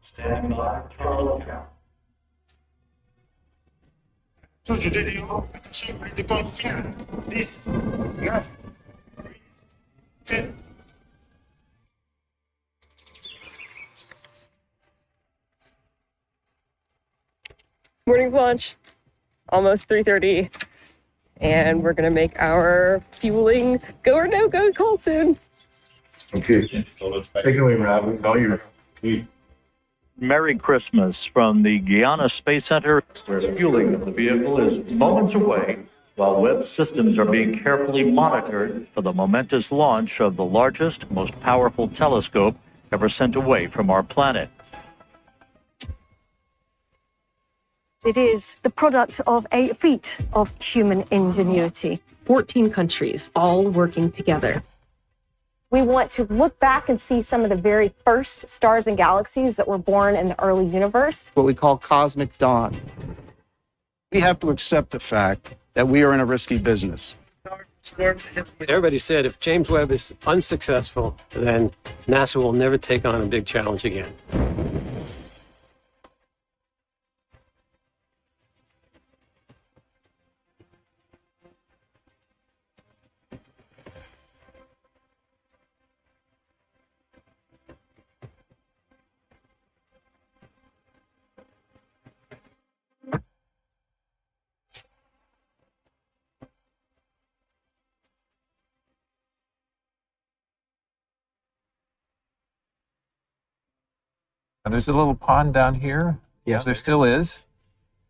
Standing by, control count. Suggerirò sempre di confiare. 10, 9, 7. Morning lunch, almost 3:30, and we're gonna make our fueling go or no go call soon. Okay, take it away, Rob. It's all yours. Merry Christmas from the Guyana Space Center, where fueling of the vehicle is moments away, while Webb systems are being carefully monitored for the momentous launch of the largest, most powerful telescope ever sent away from our planet. It is the product of a feat of human ingenuity. 14 countries all working together. We want to look back and see some of the very first stars and galaxies that were born in the early universe. What we call cosmic dawn. We have to accept the fact that we are in a risky business. Everybody said if James Webb is unsuccessful, then NASA will never take on a big challenge again. There's a little pond down here. Yes, there still is.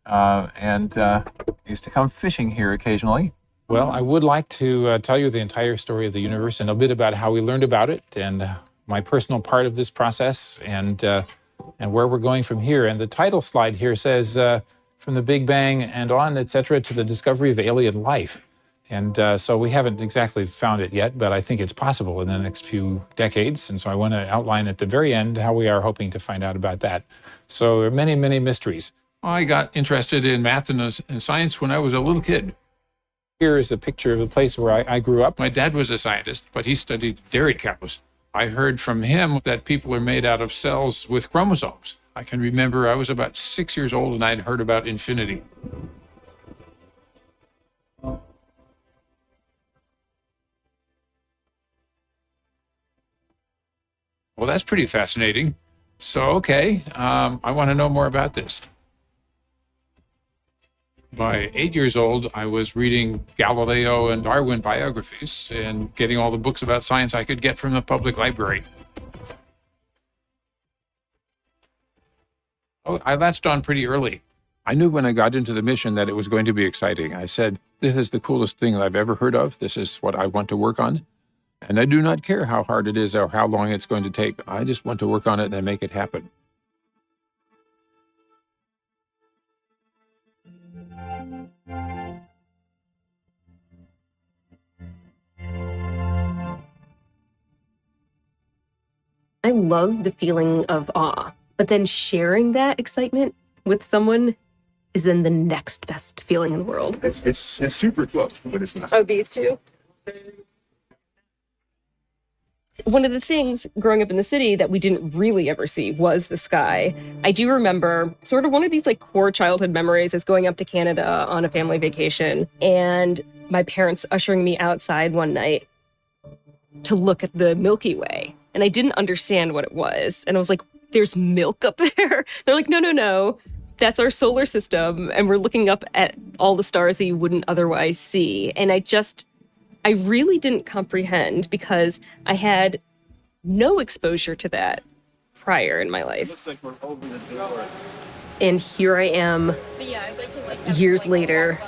And used to come fishing here occasionally. Well, I would like to tell you the entire story of the universe and a bit about how we learned about it and my personal part of this process and where we're going from here. And the title slide here says, from the Big Bang and on, etc., to the discovery of alien life. And so we haven't exactly found it yet, but I think it's possible in the next few decades. And so I want to outline at the very end how we are hoping to find out about that. So there are many, many mysteries. I got interested in math and science when I was a little kid. Here is a picture of the place where I grew up. My dad was a scientist, but he studied dairy cows. I heard from him that people are made out of cells with chromosomes. I can remember I was about 6 years old and I'd heard about infinity. Well, that's pretty fascinating. So, okay, I want to know more about this. By 8 years old, I was reading Galileo and Darwin biographies and getting all the books about science I could get from the public library. Oh, I latched on pretty early. I knew when I got into the mission that it was going to be exciting. I said, this is the coolest thing that I've ever heard of. This is what I want to work on. And I do not care how hard it is or how long it's going to take. I just want to work on it and make it happen. I love the feeling of awe, but then sharing that excitement with someone is then the next best feeling in the world. It's super close, but it's not. Oh, these two. One of the things growing up in the city that we didn't really ever see was the sky. I do remember sort of one of these like core childhood memories is going up to Canada on a family vacation and my parents ushering me outside one night to look at the Milky Way. And I didn't understand what it was. And I was like, there's milk up there? They're like, no. That's our solar system. And we're looking up at all the stars that you wouldn't otherwise see. And I really didn't comprehend because I had no exposure to that prior in my life. Looks like we're over the door. And here I am, years later,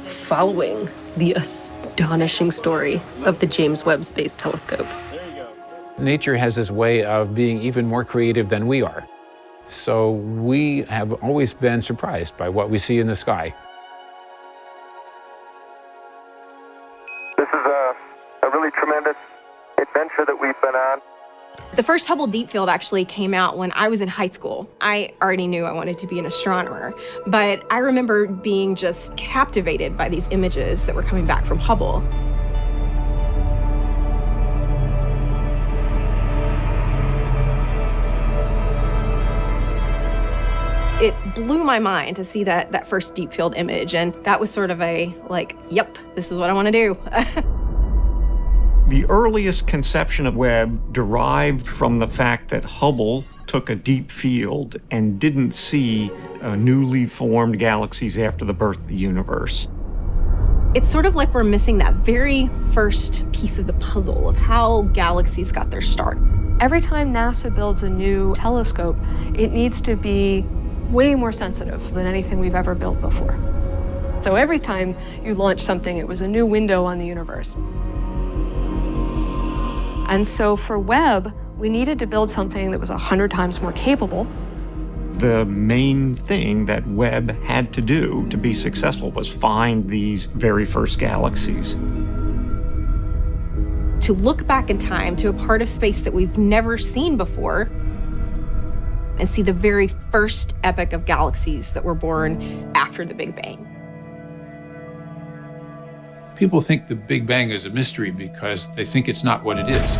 following the astonishing story of the James Webb Space Telescope. Nature has this way of being even more creative than we are. So we have always been surprised by what we see in the sky. This is a really tremendous adventure that we've been on. The first Hubble Deep Field actually came out when I was in high school. I already knew I wanted to be an astronomer, but I remember being just captivated by these images that were coming back from Hubble. blew my mind to see that first deep field image. And that was sort of a like, yep, this is what I want to do. The earliest conception of Webb derived from the fact that Hubble took a deep field and didn't see newly formed galaxies after the birth of the universe. It's sort of like we're missing that very first piece of the puzzle of how galaxies got their start. Every time NASA builds a new telescope, it needs to be way more sensitive than anything we've ever built before. So every time you launch something, it was a new window on the universe. And so for Webb, we needed to build something that was 100 times more capable. The main thing that Webb had to do to be successful was find these very first galaxies. To look back in time to a part of space that we've never seen before and see the very first epoch of galaxies that were born after the Big Bang. People think the Big Bang is a mystery because they think it's not what it is.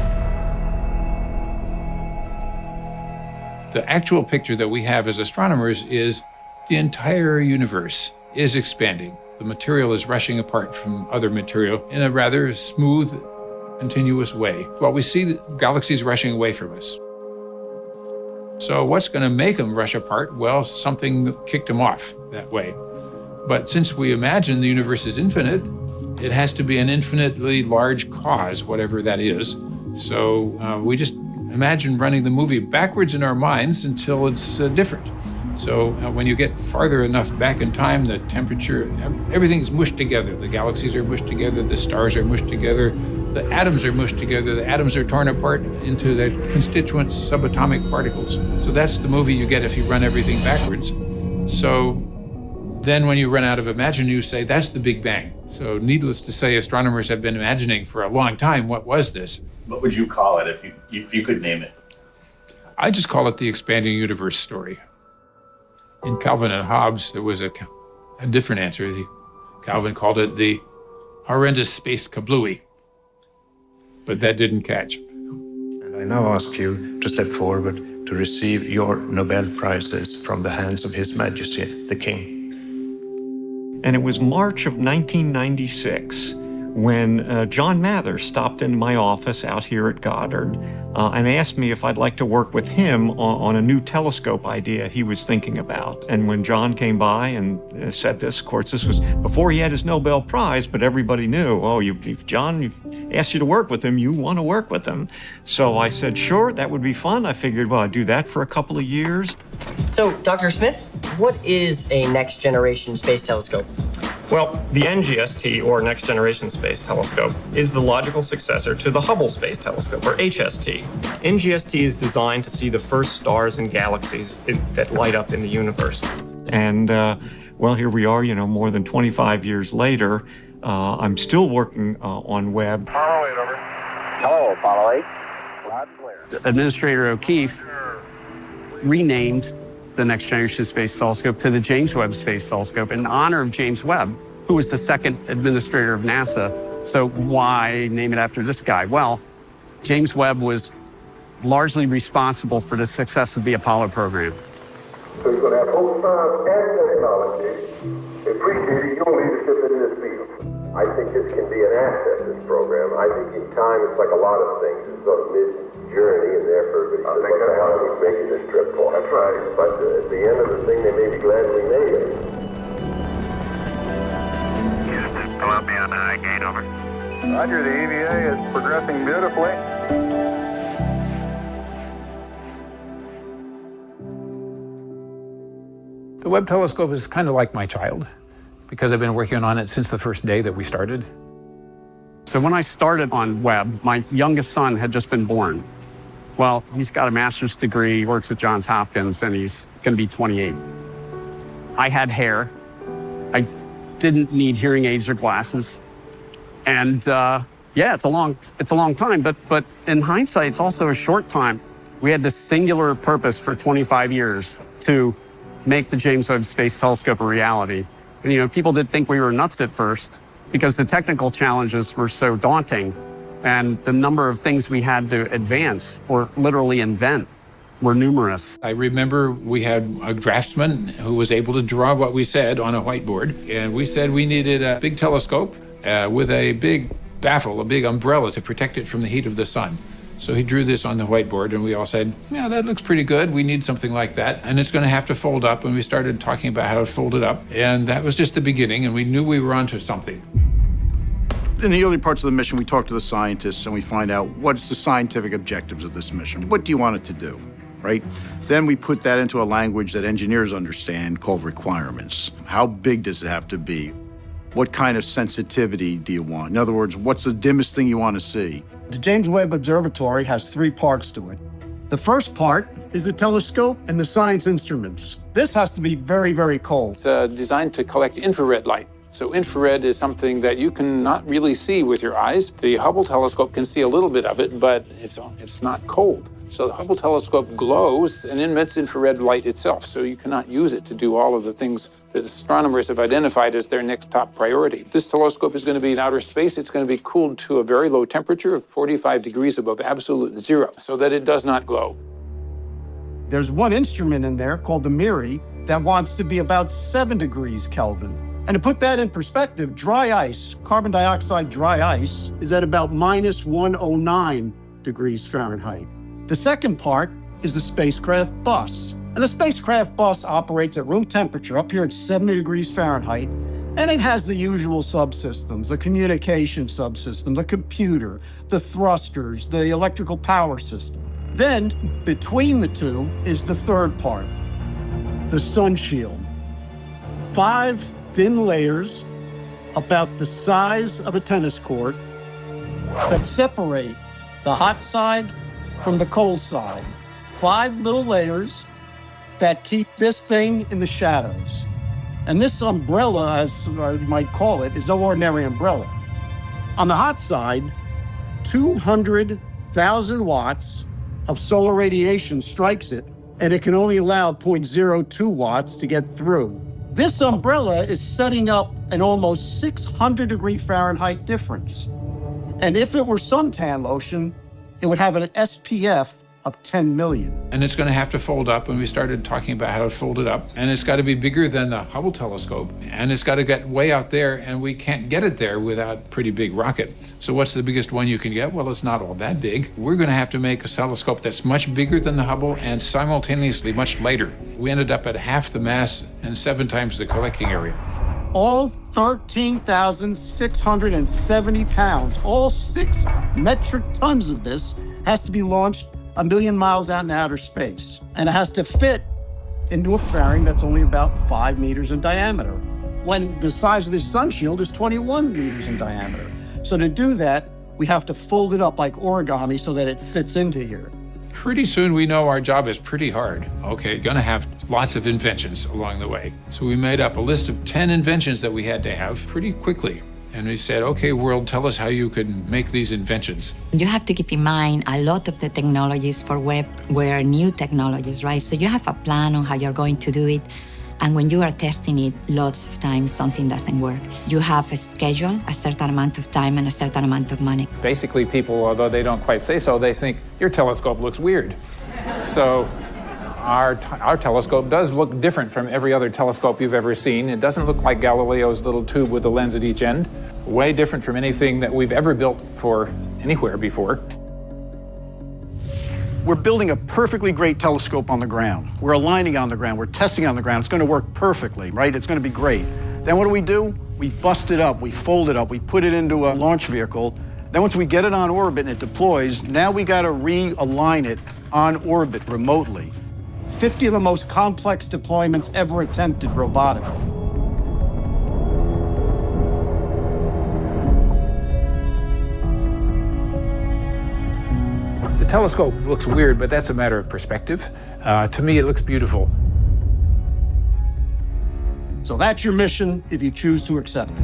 The actual picture that we have as astronomers is the entire universe is expanding. The material is rushing apart from other material in a rather smooth, continuous way. Well, we see the galaxies rushing away from us. So what's going to make them rush apart? Well, something kicked them off that way. But since we imagine the universe is infinite, it has to be an infinitely large cause, whatever that is. So we just imagine running the movie backwards in our minds until it's different. So when you get farther enough back in time, the temperature, everything's mushed together. The galaxies are mushed together, the stars are mushed together, the atoms are mushed together, the atoms are torn apart into their constituent subatomic particles. So that's the movie you get if you run everything backwards. So then when you run out of imagining, you say, that's the Big Bang. So needless to say, astronomers have been imagining for a long time, what was this? What would you call it if you could name it? I just call it the expanding universe story. In Calvin and Hobbes, there was a different answer. Calvin called it the horrendous space kablooey, but that didn't catch. And I now ask you to step forward to receive your Nobel Prizes from the hands of His Majesty, the King. And it was March of 1996 when John Mather stopped into my office out here at Goddard and asked me if I'd like to work with him on a new telescope idea he was thinking about. And when John came by and said this, of course, this was before he had his Nobel Prize, but everybody knew, oh, if John asked you to work with him, you want to work with him. So I said, sure, that would be fun. I figured, well, I'd do that for a couple of years. So, Dr. Smith, what is a next-generation space telescope? Well, the NGST, or Next Generation Space Telescope, is the logical successor to the Hubble Space Telescope, or HST. NGST is designed to see the first stars and galaxies that light up in the universe. And, well, here we are, more than 25 years later. I'm still working on Webb. Apollo 8, over. Hello, Apollo 8. Loud and clear. Administrator O'Keefe renamed the Next Generation Space Telescope to the James Webb Space Telescope in honor of James Webb, who was the second administrator of NASA. So why name it after this guy? Well, James Webb was largely responsible for the success of the Apollo program. So you're going to have both science and technology. Appreciate your leadership in this field. I think this can be an asset, this program. I think in time, it's like a lot of things. It's sort of mid-journey, and therefore everybody says, what the hell are we making this trip for? That's right. But at the end of the thing, they may be glad we made it. Houston, Columbia on the high gain, over. Roger, the EVA is progressing beautifully. The Webb telescope is kind of like my child because I've been working on it since the first day that we started. So when I started on Webb, my youngest son had just been born. Well, he's got a master's degree, works at Johns Hopkins, and he's going to be 28. I had hair. I didn't need hearing aids or glasses. And yeah, it's a long time, but in hindsight, it's also a short time. We had this singular purpose for 25 years to make the James Webb Space Telescope a reality. And, people did think we were nuts at first because the technical challenges were so daunting and the number of things we had to advance or literally invent were numerous. I remember we had a draftsman who was able to draw what we said on a whiteboard, and we said we needed a big telescope with a big baffle, a big umbrella to protect it from the heat of the sun. So he drew this on the whiteboard, and we all said, yeah, that looks pretty good. We need something like that. And it's going to have to fold up. And we started talking about how to fold it up. And that was just the beginning, and we knew we were onto something. In the early parts of the mission, we talk to the scientists and we find out what's the scientific objectives of this mission. What do you want it to do, right? Then we put that into a language that engineers understand called requirements. How big does it have to be? What kind of sensitivity do you want? In other words, what's the dimmest thing you want to see? The James Webb Observatory has 3 parts to it. The first part is the telescope and the science instruments. This has to be very, very cold. It's designed to collect infrared light. So infrared is something that you cannot really see with your eyes. The Hubble telescope can see a little bit of it, but it's not cold. So the Hubble telescope glows and emits infrared light itself, so you cannot use it to do all of the things that astronomers have identified as their next top priority. This telescope is going to be in outer space. It's going to be cooled to a very low temperature of 45 degrees above absolute zero, so that it does not glow. There's one instrument in there called the MIRI that wants to be about 7 degrees Kelvin. And to put that in perspective, dry ice, carbon dioxide dry ice, is at about minus 109 degrees Fahrenheit. The second part is the spacecraft bus. And the spacecraft bus operates at room temperature, up here at 70 degrees Fahrenheit, and it has the usual subsystems, the communication subsystem, the computer, the thrusters, the electrical power system. Then, between the two is the third part, the sun shield. 5 thin layers about the size of a tennis court that separate the hot side from the cold side. 5 little layers that keep this thing in the shadows. And this umbrella, as I might call it, is no ordinary umbrella. On the hot side, 200,000 watts of solar radiation strikes it, and it can only allow 0.02 watts to get through. This umbrella is setting up an almost 600 degree Fahrenheit difference. And if it were suntan lotion, it would have an SPF of 10 million. And it's going to have to fold up, and we started talking about how to fold it up. And it's got to be bigger than the Hubble telescope, and it's got to get way out there, and we can't get it there without a pretty big rocket. So what's the biggest one you can get? Well, it's not all that big. We're going to have to make a telescope that's much bigger than the Hubble and simultaneously much lighter. We ended up at half the mass and 7 times the collecting area. All 13,670 pounds, all 6 metric tons of this has to be launched 1 million miles out in outer space. And it has to fit into a fairing that's only about 5 meters in diameter, when the size of this sun shield is 21 meters in diameter. So to do that, we have to fold it up like origami so that it fits into here. Pretty soon we know our job is pretty hard. Okay, gonna have lots of inventions along the way. So we made up a list of 10 inventions that we had to have pretty quickly. And we said, okay, world, tell us how you can make these inventions. You have to keep in mind a lot of the technologies for web were new technologies, right? So you have a plan on how you're going to do it. And when you are testing it, lots of times something doesn't work. You have a schedule, a certain amount of time, and a certain amount of money. Basically, people, although they don't quite say so, they think, your telescope looks weird. So our telescope does look different from every other telescope you've ever seen. It doesn't look like Galileo's little tube with a lens at each end. Way different from anything that we've ever built for anywhere before. We're building a perfectly great telescope on the ground. We're aligning on the ground. We're testing on the ground. It's going to work perfectly, right? It's going to be great. Then what do? We bust it up. We fold it up. We put it into a launch vehicle. Then once we get it on orbit and it deploys, now we got to realign it on orbit remotely. 50 of the most complex deployments ever attempted robotically. The telescope looks weird, but that's a matter of perspective. To me, it looks beautiful. So that's your mission if you choose to accept it.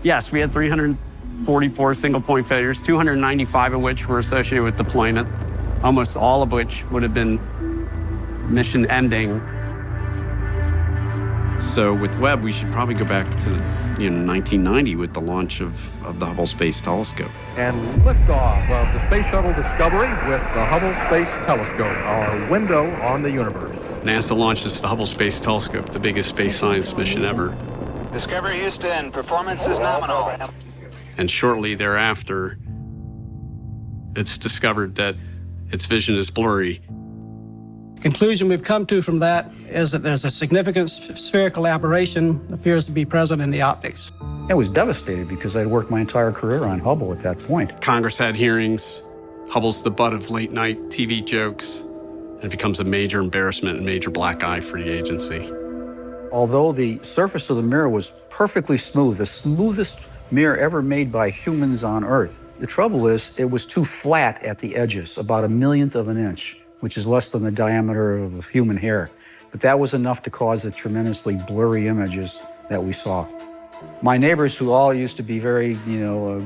Yes, we had 344 single-point failures, 295 of which were associated with deployment, almost all of which would have been mission-ending. So with Webb, we should probably go back to 1990 with the launch of the Hubble Space Telescope. And liftoff of the Space Shuttle Discovery with the Hubble Space Telescope, our window on the universe. NASA launches the Hubble Space Telescope, the biggest space science mission ever. Discovery Houston, performance is nominal. And shortly thereafter, it's discovered that its vision is blurry. The conclusion we've come to from that is that there's a significant spherical aberration that appears to be present in the optics. I was devastated because I'd worked my entire career on Hubble at that point. Congress had hearings. Hubble's the butt of late-night TV jokes, and it becomes a major embarrassment and major black eye for the agency. Although the surface of the mirror was perfectly smooth, the smoothest mirror ever made by humans on Earth, the trouble is it was too flat at the edges, about a millionth of an inch, which is less than the diameter of human hair. But that was enough to cause the tremendously blurry images that we saw. My neighbors, who all used to be very,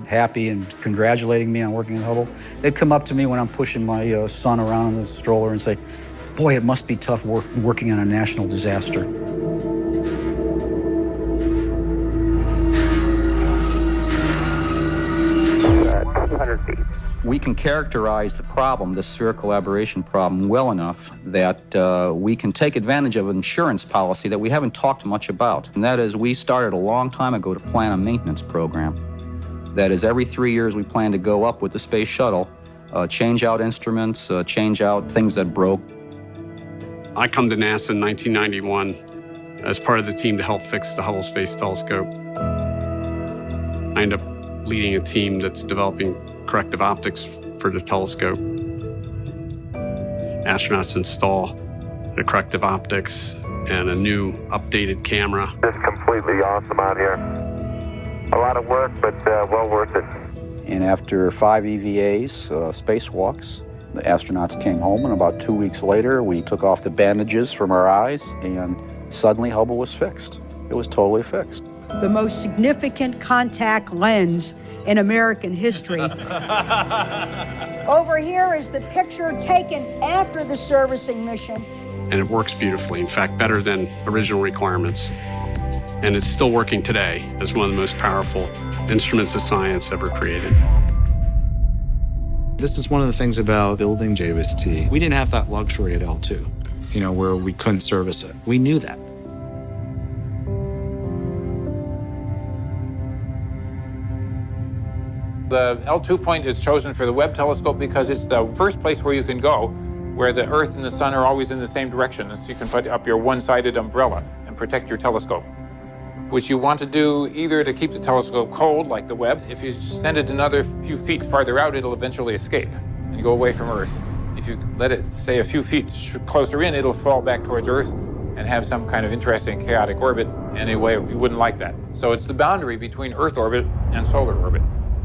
happy and congratulating me on working at Hubble, they'd come up to me when I'm pushing my son around in the stroller and say, "Boy, it must be tough working on a national disaster." We can characterize the problem, the spherical aberration problem, well enough that we can take advantage of an insurance policy that we haven't talked much about. And that is, we started a long time ago to plan a maintenance program. That is, every 3 years we plan to go up with the space shuttle, change out instruments, change out things that broke. I come to NASA in 1991 as part of the team to help fix the Hubble Space Telescope. I end up leading a team that's developing corrective optics for the telescope. Astronauts install the corrective optics and a new updated camera. It's completely awesome out here. A lot of work, but well worth it. And after 5 EVAs, spacewalks, the astronauts came home, and about 2 weeks later, we took off the bandages from our eyes, and suddenly Hubble was fixed. It was totally fixed. The most significant contact lens in American history. Over here is the picture taken after the servicing mission. And it works beautifully, in fact, better than original requirements. And it's still working today as one of the most powerful instruments of science ever created. This is one of the things about building JWST. We didn't have that luxury at L2, where we couldn't service it. We knew that. The L2 point is chosen for the Webb telescope because it's the first place where you can go, where the Earth and the Sun are always in the same direction, and so you can put up your one-sided umbrella and protect your telescope, which you want to do either to keep the telescope cold, like the Webb. If you send it another few feet farther out, it'll eventually escape and go away from Earth. If you let it stay a few feet closer in, it'll fall back towards Earth and have some kind of interesting chaotic orbit. Anyway, you wouldn't like that. So it's the boundary between Earth orbit and solar orbit.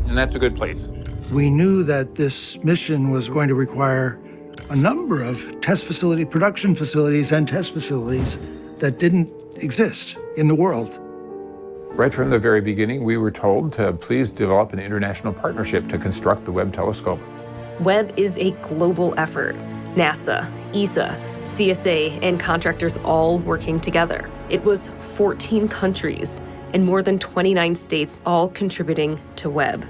And that's a good place. We knew that this mission was going to require a number of test facility, production facilities, and test facilities that didn't exist in the world. Right from the very beginning, we were told to please develop an international partnership to construct the Webb telescope. Webb is a global effort. NASA, ESA, CSA, and contractors all working together. It was 14 countries and more than 29 states all contributing to Webb.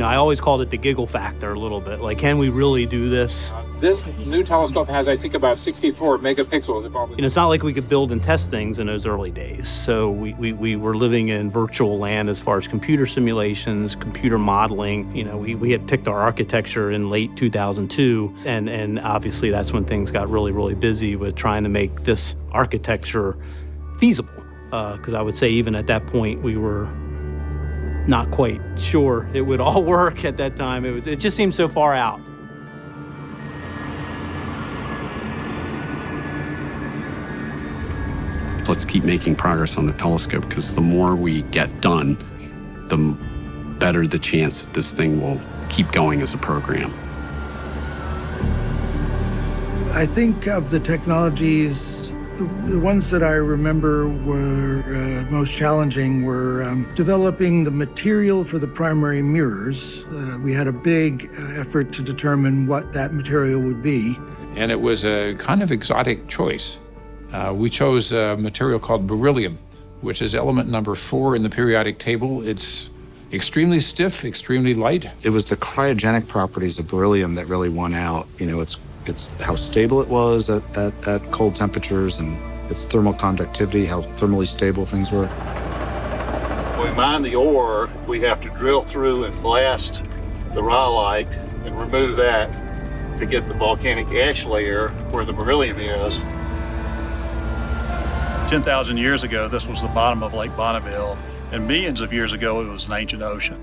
I always called it the giggle factor a little bit. Like, can we really do this? This new telescope has, I think, about 64 megapixels. It's not like we could build and test things in those early days. So we were living in virtual land as far as computer simulations, computer modeling. We had picked our architecture in late 2002. And obviously that's when things got really, really busy with trying to make this architecture feasible. Because I would say even at that point, we were not quite sure it would all work at that time. It just seemed so far out. Let's keep making progress on the telescope, because the more we get done, the better the chance that this thing will keep going as a program. I think of the technologies, the ones that I remember were most challenging were developing the material for the primary mirrors. We had a big effort to determine what that material would be. And it was a kind of exotic choice. We chose a material called beryllium, which is element number 4 in the periodic table. It's extremely stiff, extremely light. It was the cryogenic properties of beryllium that really won out. You know, it's how stable it was at cold temperatures, and its thermal conductivity, how thermally stable things were. When we mine the ore, we have to drill through and blast the rhyolite and remove that to get the volcanic ash layer where the beryllium is. 10,000 years ago, this was the bottom of Lake Bonneville, and millions of years ago, it was an ancient ocean.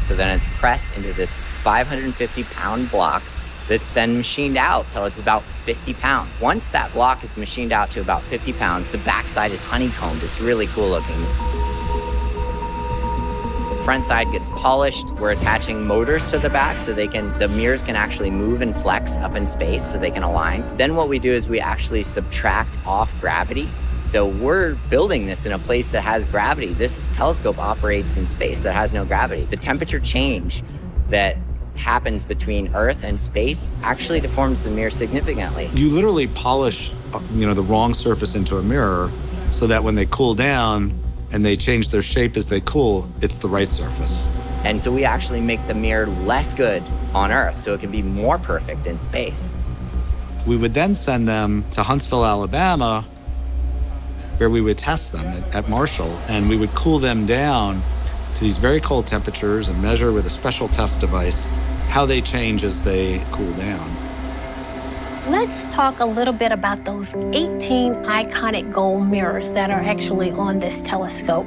So then it's pressed into this 550-pound block that's then machined out till it's about 50 pounds. Once that block is machined out to about 50 pounds, the backside is honeycombed. It's really cool looking. The front side gets polished. We're attaching motors to the back so the mirrors can actually move and flex up in space so they can align. Then what we do is we actually subtract off gravity. So we're building this in a place that has gravity. This telescope operates in space that has no gravity. The temperature change that happens between Earth and space actually deforms the mirror significantly. You literally polish, the wrong surface into a mirror so that when they cool down and they change their shape as they cool, it's the right surface. And so we actually make the mirror less good on Earth so it can be more perfect in space. We would then send them to Huntsville, Alabama, where we would test them at Marshall, and we would cool them down to these very cold temperatures and measure with a special test device how they change as they cool down. Let's talk a little bit about those 18 iconic gold mirrors that are actually on this telescope.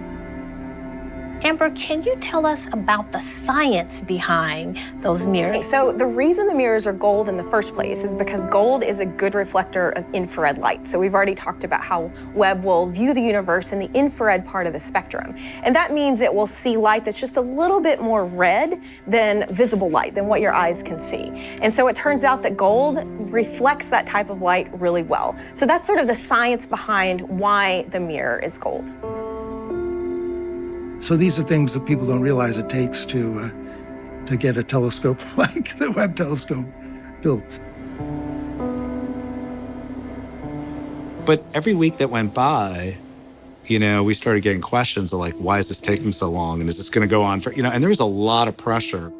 Amber, can you tell us about the science behind those mirrors? So the reason the mirrors are gold in the first place is because gold is a good reflector of infrared light. So we've already talked about how Webb will view the universe in the infrared part of the spectrum. And that means it will see light that's just a little bit more red than visible light, than what your eyes can see. And so it turns out that gold reflects that type of light really well. So that's sort of the science behind why the mirror is gold. So these are things that people don't realize it takes to get a telescope like the Webb telescope built. But every week that went by, we started getting questions of like, why is this taking so long? And is this going to go on for, and there was a lot of pressure.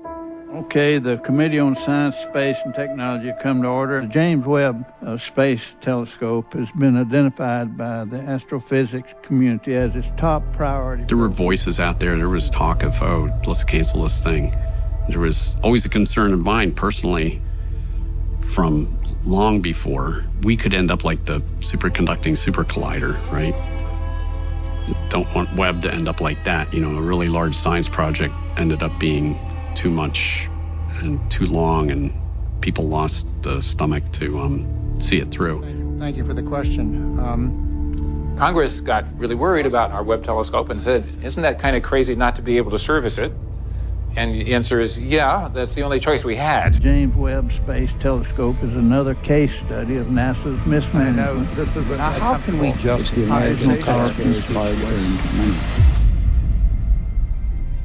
Okay, the Committee on Science, Space, and Technology come to order. The James Webb Space Telescope has been identified by the astrophysics community as its top priority. There were voices out there. There was talk of, let's cancel this thing. There was always a concern of mine personally from long before. We could end up like the superconducting super collider, right? Don't want Webb to end up like that. A really large science project ended up being too much and too long, and people lost the stomach to see it through. Thank you for the question. Congress got really worried about our Webb telescope and said, isn't that kind of crazy not to be able to service it? And the answer is, yeah, that's the only choice we had. The James Webb Space Telescope is another case study of NASA's mismanagement. I know, this is now, how can we justify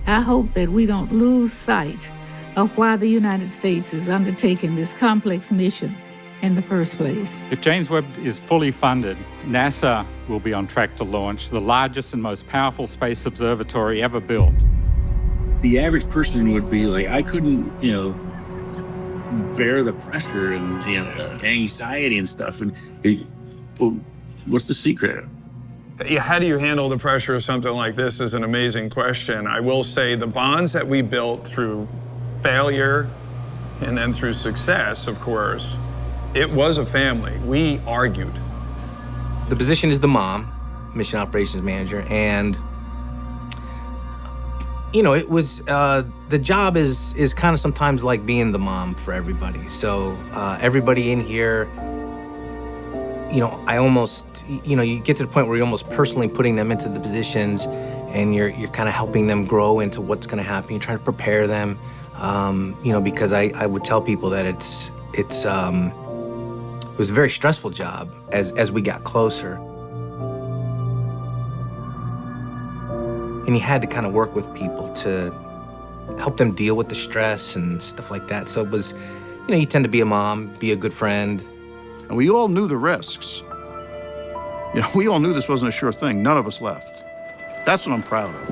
I hope that we don't lose sight of why the United States is undertaking this complex mission in the first place. If James Webb is fully funded, NASA will be on track to launch the largest and most powerful space observatory ever built. The average person would be like, I couldn't, bear the pressure and anxiety and stuff. And what's the secret? How do you handle the pressure of something like this is an amazing question. I will say the bonds that we built through failure and then through success, of course, it was a family. We argued. The position is the mom, mission operations manager, and it was, the job is kind of sometimes like being the mom for everybody. So everybody in here, I almost, you get to the point where you're almost personally putting them into the positions, and you're kind of helping them grow into what's going to happen. You're trying to prepare them, because I would tell people that it was a very stressful job as we got closer. And you had to kind of work with people to help them deal with the stress and stuff like that. So it was, you tend to be a mom, be a good friend. And we all knew the risks. You know, we all knew this wasn't a sure thing. None of us left. That's what I'm proud of.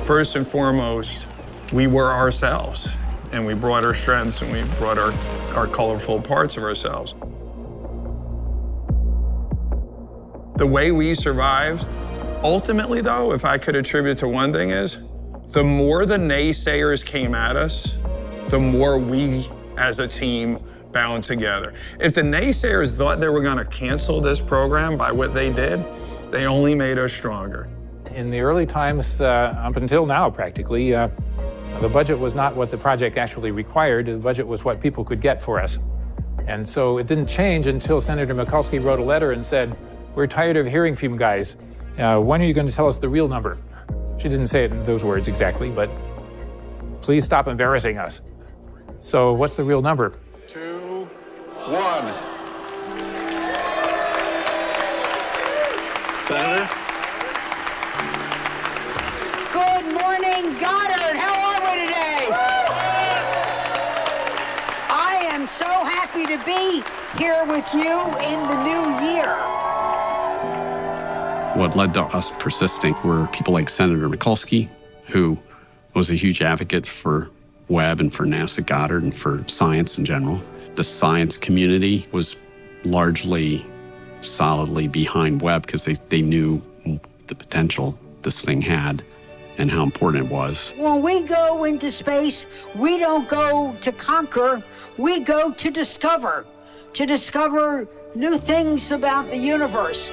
First and foremost, we were ourselves, and we brought our strengths and we brought our colorful parts of ourselves. The way we survived, ultimately though, if I could attribute to one thing is, the more the naysayers came at us, the more we as a team bound together. If the naysayers thought they were gonna cancel this program by what they did, they only made us stronger. In the early times, up until now practically, the budget was not what the project actually required. The budget was what people could get for us. And so it didn't change until Senator Mikulski wrote a letter and said, "We're tired of hearing from you guys. When are you going to tell us the real number?" She didn't say it in those words exactly, but please stop embarrassing us. So what's the real number? 2, 1. Senator? Good morning, Goddard. How are we today? I am so happy to be here with you in the new year. What led to us persisting were people like Senator Mikulski, who was a huge advocate for Webb and for NASA Goddard and for science in general. The science community was largely solidly behind Webb because they knew the potential this thing had and how important it was. When we go into space, we don't go to conquer, we go to discover new things about the universe.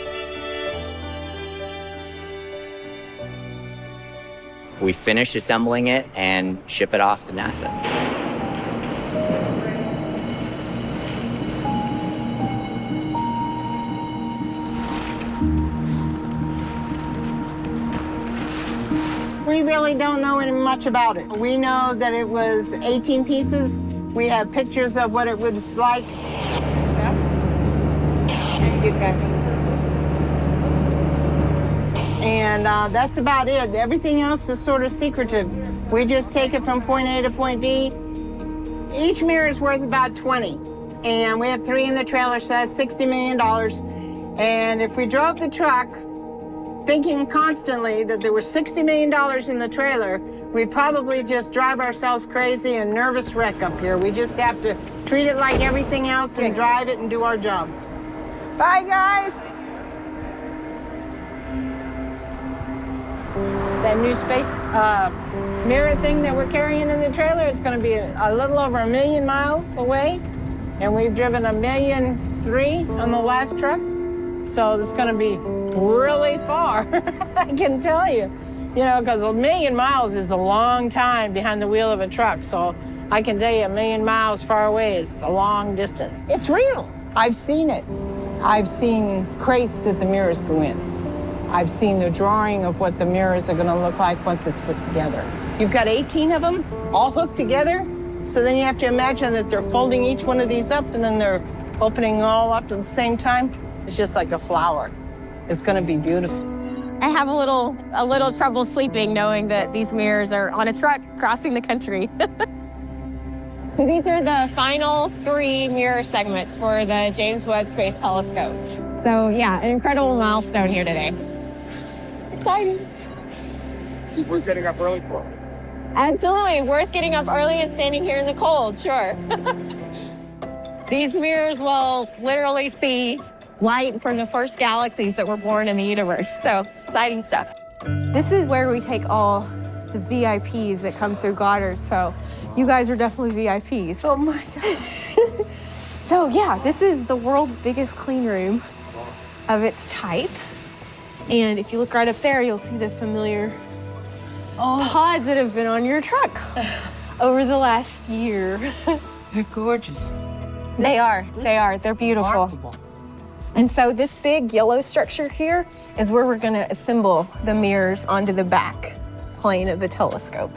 We finish assembling it and ship it off to NASA. We really don't know any much about it. We know that it was 18 pieces. We have pictures of what it was like. Get back. And that's about it. Everything else is sort of secretive. We just take it from point A to point B. Each mirror is worth about 20. And we have 3 in the trailer, so that's $60 million. And if we drove the truck thinking constantly that there was $60 million in the trailer, we'd probably just drive ourselves crazy and nervous wreck up here. We just have to treat it like everything else and drive it and do our job. Bye, guys. That new space mirror thing that we're carrying in the trailer, it's going to be a little over 1 million miles away. And we've driven 1.3 million on the last truck. So it's going to be really far, I can tell you. You know, because 1 million miles is a long time behind the wheel of a truck. So I can tell you 1 million miles far away is a long distance. It's real. I've seen it. I've seen crates that the mirrors go in. I've seen the drawing of what the mirrors are going to look like once it's put together. You've got 18 of them all hooked together. So then you have to imagine that they're folding each one of these up and then they're opening all up at the same time. It's just like a flower. It's going to be beautiful. I have a little trouble sleeping knowing that these mirrors are on a truck crossing the country. So these are the final 3 mirror segments for the James Webb Space Telescope. So yeah, an incredible milestone here today. Exciting. Worth getting up early for. Absolutely, worth getting up early and standing here in the cold, sure. These mirrors will literally see light from the first galaxies that were born in the universe. So exciting stuff. This is where we take all the VIPs that come through Goddard. So you guys are definitely VIPs. Oh my God. So yeah, this is the world's biggest clean room of its type. And if you look right up there, you'll see the familiar pods that have been on your truck over the last year. They're gorgeous. They are. They're beautiful. Remarkable. And so this big yellow structure here is where we're going to assemble the mirrors onto the back plane of the telescope.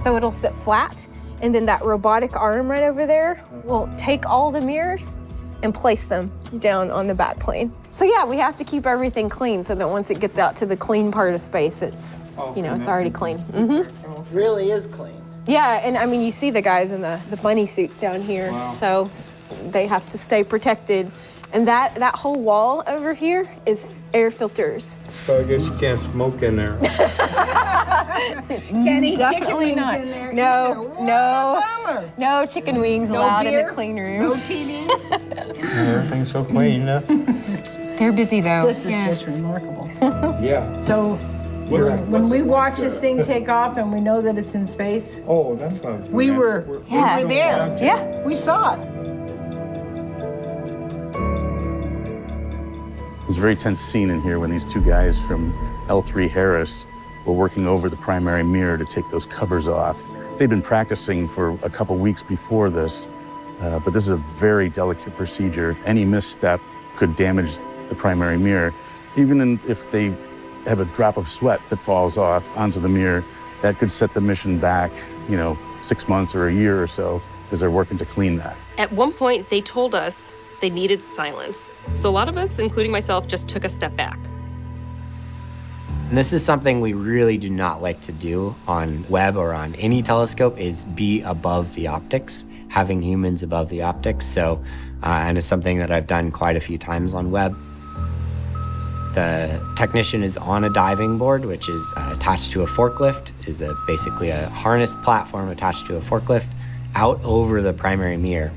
So it'll sit flat, and then that robotic arm right over there will take all the mirrors and place them down on the back plane. So yeah, we have to keep everything clean so that once it gets out to the clean part of space, it's, it's already clean. Mm-hmm. It really is clean. Yeah, and I mean, you see the guys in the bunny suits down here. Wow. So They have to stay protected. And that whole wall over here is air filters. So I guess you can't smoke in there. Can't eat Definitely chicken not. wings in there. No chicken wings allowed in the clean room. No TVs. Everything's so clean. They're busy though. This is just remarkable. Yeah. So when we watch this thing take off and we know that it's in space, Oh, that's what I was we gonna were ask. there. Yeah. We saw it. It's a very tense scene in here when these two guys from L3 Harris were working over the primary mirror to take those covers off. They'd been practicing for a couple weeks before this, but this is a very delicate procedure. Any misstep could damage the primary mirror. Even if they have a drop of sweat that falls off onto the mirror, that could set the mission back, 6 months or a year or so, as they're working to clean that. At one point, they told us they needed silence. So a lot of us, including myself, just took a step back. And this is something we really do not like to do on Webb or on any telescope, is be above the optics, having humans above the optics. So, and it's something that I've done quite a few times on Webb. The technician is on a diving board, which is attached to a forklift, is basically a harness platform attached to a forklift out over the primary mirror.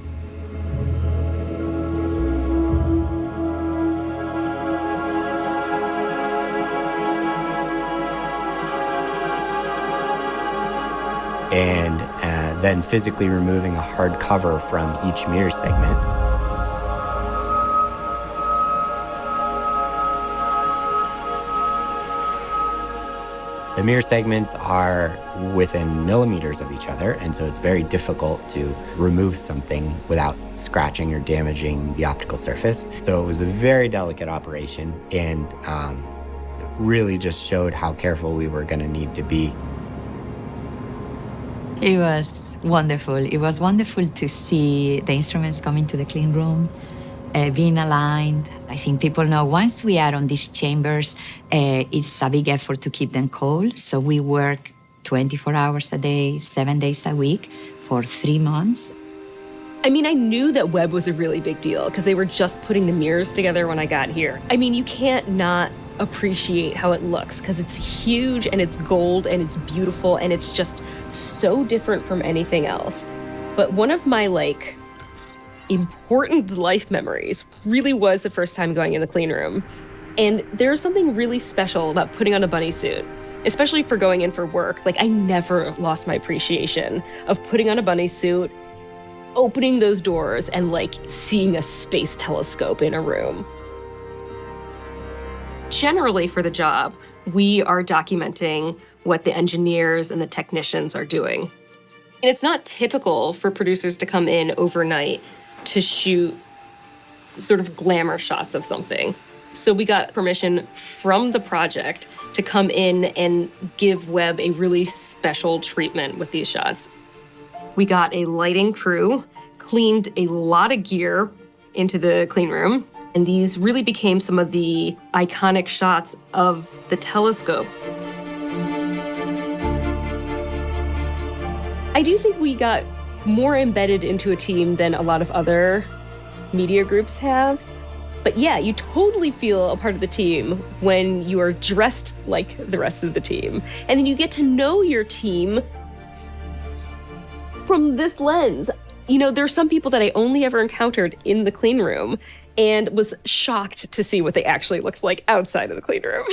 And then physically removing a hard cover from each mirror segment. The mirror segments are within millimeters of each other, and so it's very difficult to remove something without scratching or damaging the optical surface. So it was a very delicate operation, and really just showed how careful we were going to need to be. It was wonderful. It was wonderful to see the instruments coming to the clean room, being aligned. I think people know once we are on these chambers, it's a big effort to keep them cold. So we work 24 hours a day, 7 days a week for 3 months. I mean, I knew that Webb was a really big deal because they were just putting the mirrors together when I got here. I mean, you can't not appreciate how it looks because it's huge and it's gold and it's beautiful and it's just so different from anything else. But one of my important life memories really was the first time going in the clean room. And there's something really special about putting on a bunny suit, especially for going in for work. I never lost my appreciation of putting on a bunny suit, opening those doors and seeing a space telescope in a room. Generally for the job, we are documenting what the engineers and the technicians are doing. And it's not typical for producers to come in overnight to shoot sort of glamour shots of something. So we got permission from the project to come in and give Webb a really special treatment with these shots. We got a lighting crew, cleaned a lot of gear into the clean room, and these really became some of the iconic shots of the telescope. I do think we got more embedded into a team than a lot of other media groups have. But yeah, you totally feel a part of the team when you are dressed like the rest of the team. And then you get to know your team from this lens. There's some people that I only ever encountered in the clean room and was shocked to see what they actually looked like outside of the clean room.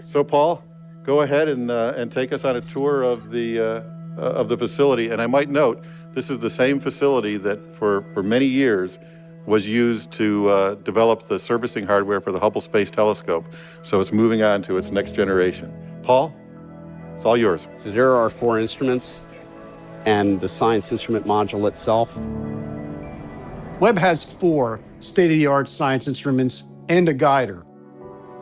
So Paul, go ahead and take us on a tour of the facility. And I might note, this is the same facility that for many years was used to develop the servicing hardware for the Hubble Space Telescope. So it's moving on to its next generation. Paul, it's all yours. So there are 4 instruments and the science instrument module itself. Webb has 4 state-of-the-art science instruments and a guider.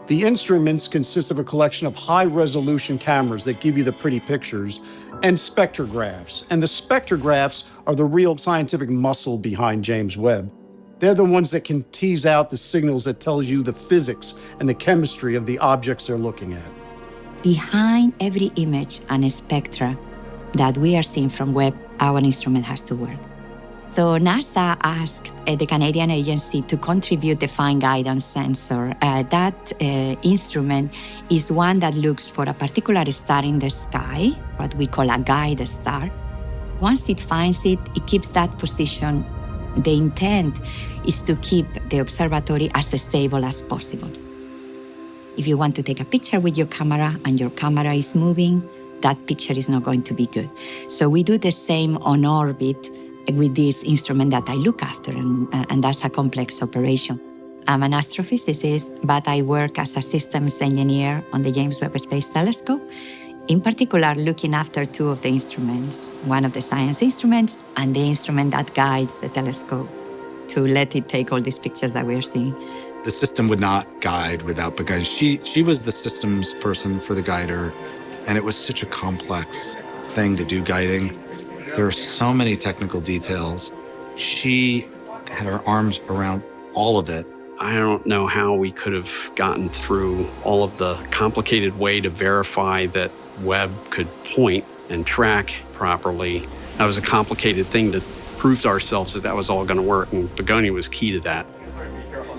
The instruments consist of a collection of high-resolution cameras that give you the pretty pictures and spectrographs. And the spectrographs are the real scientific muscle behind James Webb. They're the ones that can tease out the signals that tells you the physics and the chemistry of the objects they're looking at. Behind every image and spectra that we are seeing from Webb, our instrument has to work. So NASA asked the Canadian agency to contribute the fine guidance sensor. That instrument is one that looks for a particular star in the sky, what we call a guide star. Once it finds it, it keeps that position. The intent is to keep the observatory as stable as possible. If you want to take a picture with your camera and your camera is moving, that picture is not going to be good. So we do the same on orbit with this instrument that I look after, and that's a complex operation. I'm an astrophysicist, but I work as a systems engineer on the James Webb Space Telescope, in particular looking after two of the instruments, one of the science instruments and the instrument that guides the telescope to let it take all these pictures that we're seeing. The system would not guide without, because she was the systems person for the guider, and it was such a complex thing to do guiding. There are so many technical details. She had her arms around all of it. I don't know how we could have gotten through all of the complicated way to verify that Webb could point and track properly. That was a complicated thing to prove to ourselves that that was all going to work, and Begonia was key to that.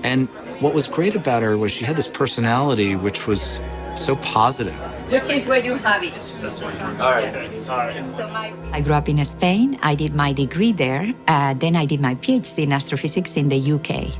And what was great about her was she had this personality which was so positive. Which is where you have it. All right. I grew up in Spain. I did my degree there. Then I did my PhD in astrophysics in the UK.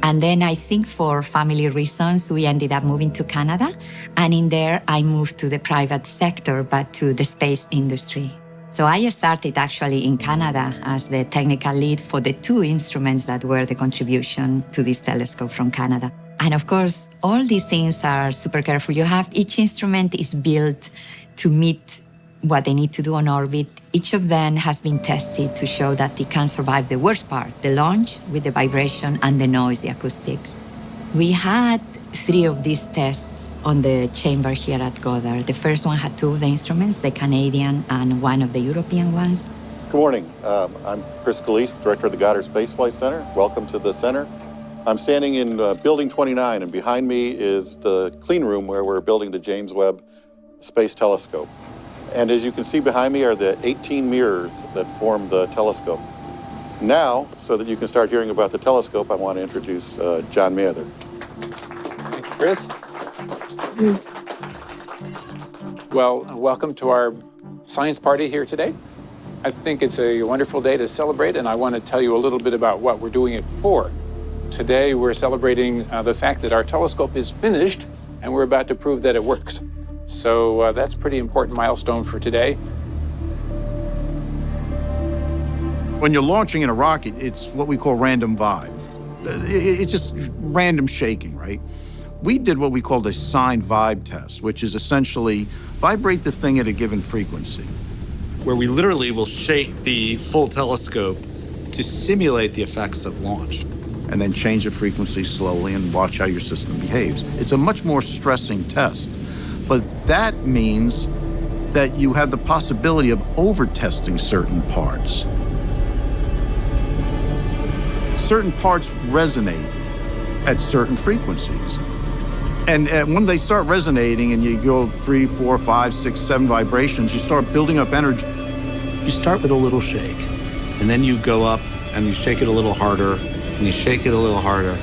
And then I think for family reasons, we ended up moving to Canada. And in there, I moved to the private sector, but to the space industry. So I started actually in Canada as the technical lead for the two instruments that were the contribution to this telescope from Canada. And of course, all these things are super careful. Each instrument is built to meet what they need to do on orbit. Each of them has been tested to show that it can survive the worst part, the launch with the vibration and the noise, the acoustics. We had 3 of these tests on the chamber here at Goddard. The first one had 2 of the instruments, the Canadian and one of the European ones. Good morning. I'm Chris Scalise, Director of the Goddard Space Flight Center. Welcome to the center. I'm standing in Building 29, and behind me is the clean room where we're building the James Webb Space Telescope. And as you can see behind me are the 18 mirrors that form the telescope. Now, so that you can start hearing about the telescope, I want to introduce John Mather. Thank you, Chris. Well, welcome to our science party here today. I think it's a wonderful day to celebrate, and I want to tell you a little bit about what we're doing it for. Today, we're celebrating the fact that our telescope is finished, and we're about to prove that it works. So that's a pretty important milestone for today. When you're launching in a rocket, it's what we call random vibe. It's just random shaking, right? We did what we called a sine vibe test, which is essentially vibrate the thing at a given frequency. Where we literally will shake the full telescope to simulate the effects of launch. And then change the frequency slowly and watch how your system behaves. It's a much more stressing test, but that means that you have the possibility of over-testing certain parts. Certain parts resonate at certain frequencies. And when they start resonating and you go 3, 4, 5, 6, 7 vibrations, you start building up energy. You start with a little shake, and then you go up and you shake it a little harder, and you shake it a little harder.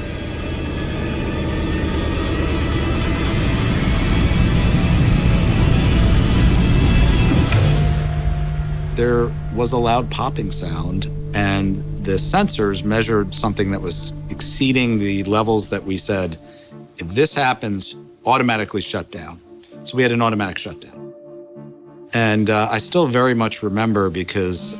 There was a loud popping sound, and the sensors measured something that was exceeding the levels that we said, if this happens, automatically shut down. So we had an automatic shutdown. And I still very much remember because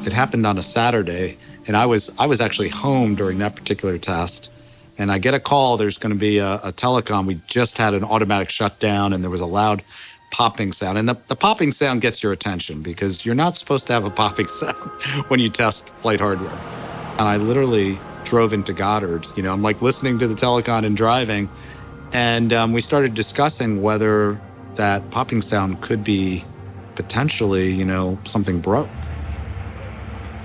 it happened on a Saturday, and I was actually home during that particular test. And I get a call, there's going to be a telecom. We just had an automatic shutdown, and there was a loud popping sound. And the popping sound gets your attention because you're not supposed to have a popping sound when you test flight hardware. And I literally drove into Goddard. You know, I'm like listening to the telecom and driving. And we started discussing whether that popping sound could be potentially, you know, something broke.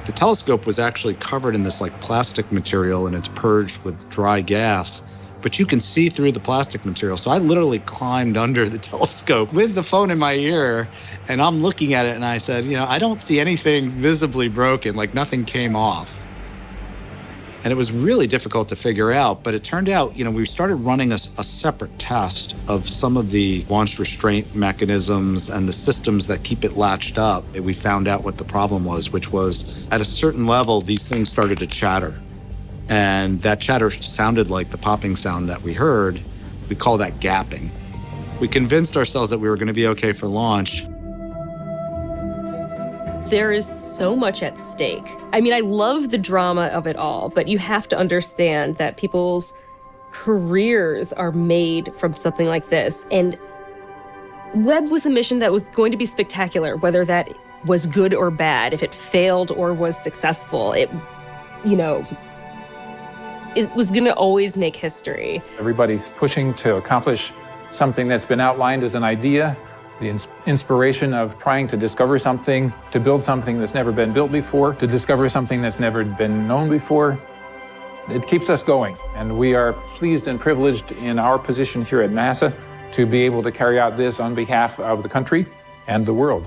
The telescope was actually covered in this like plastic material, and it's purged with dry gas but you can see through the plastic material. So I literally climbed under the telescope with the phone in my ear, and I'm looking at it, and I said, I don't see anything visibly broken, like nothing came off. And it was really difficult to figure out, but it turned out, we started running a separate test of some of the launch restraint mechanisms and the systems that keep it latched up. And we found out what the problem was, which was at a certain level, these things started to chatter. And that chatter sounded like the popping sound that we heard. We call that gapping. We convinced ourselves that we were going to be okay for launch. There is so much at stake. I mean, I love the drama of it all, but you have to understand that people's careers are made from something like this. And Webb was a mission that was going to be spectacular, whether that was good or bad, if it failed or was successful. It was going to always make history. Everybody's pushing to accomplish something that's been outlined as an idea. The inspiration of trying to discover something, to build something that's never been built before, to discover something that's never been known before. It keeps us going, and we are pleased and privileged in our position here at NASA to be able to carry out this on behalf of the country and the world.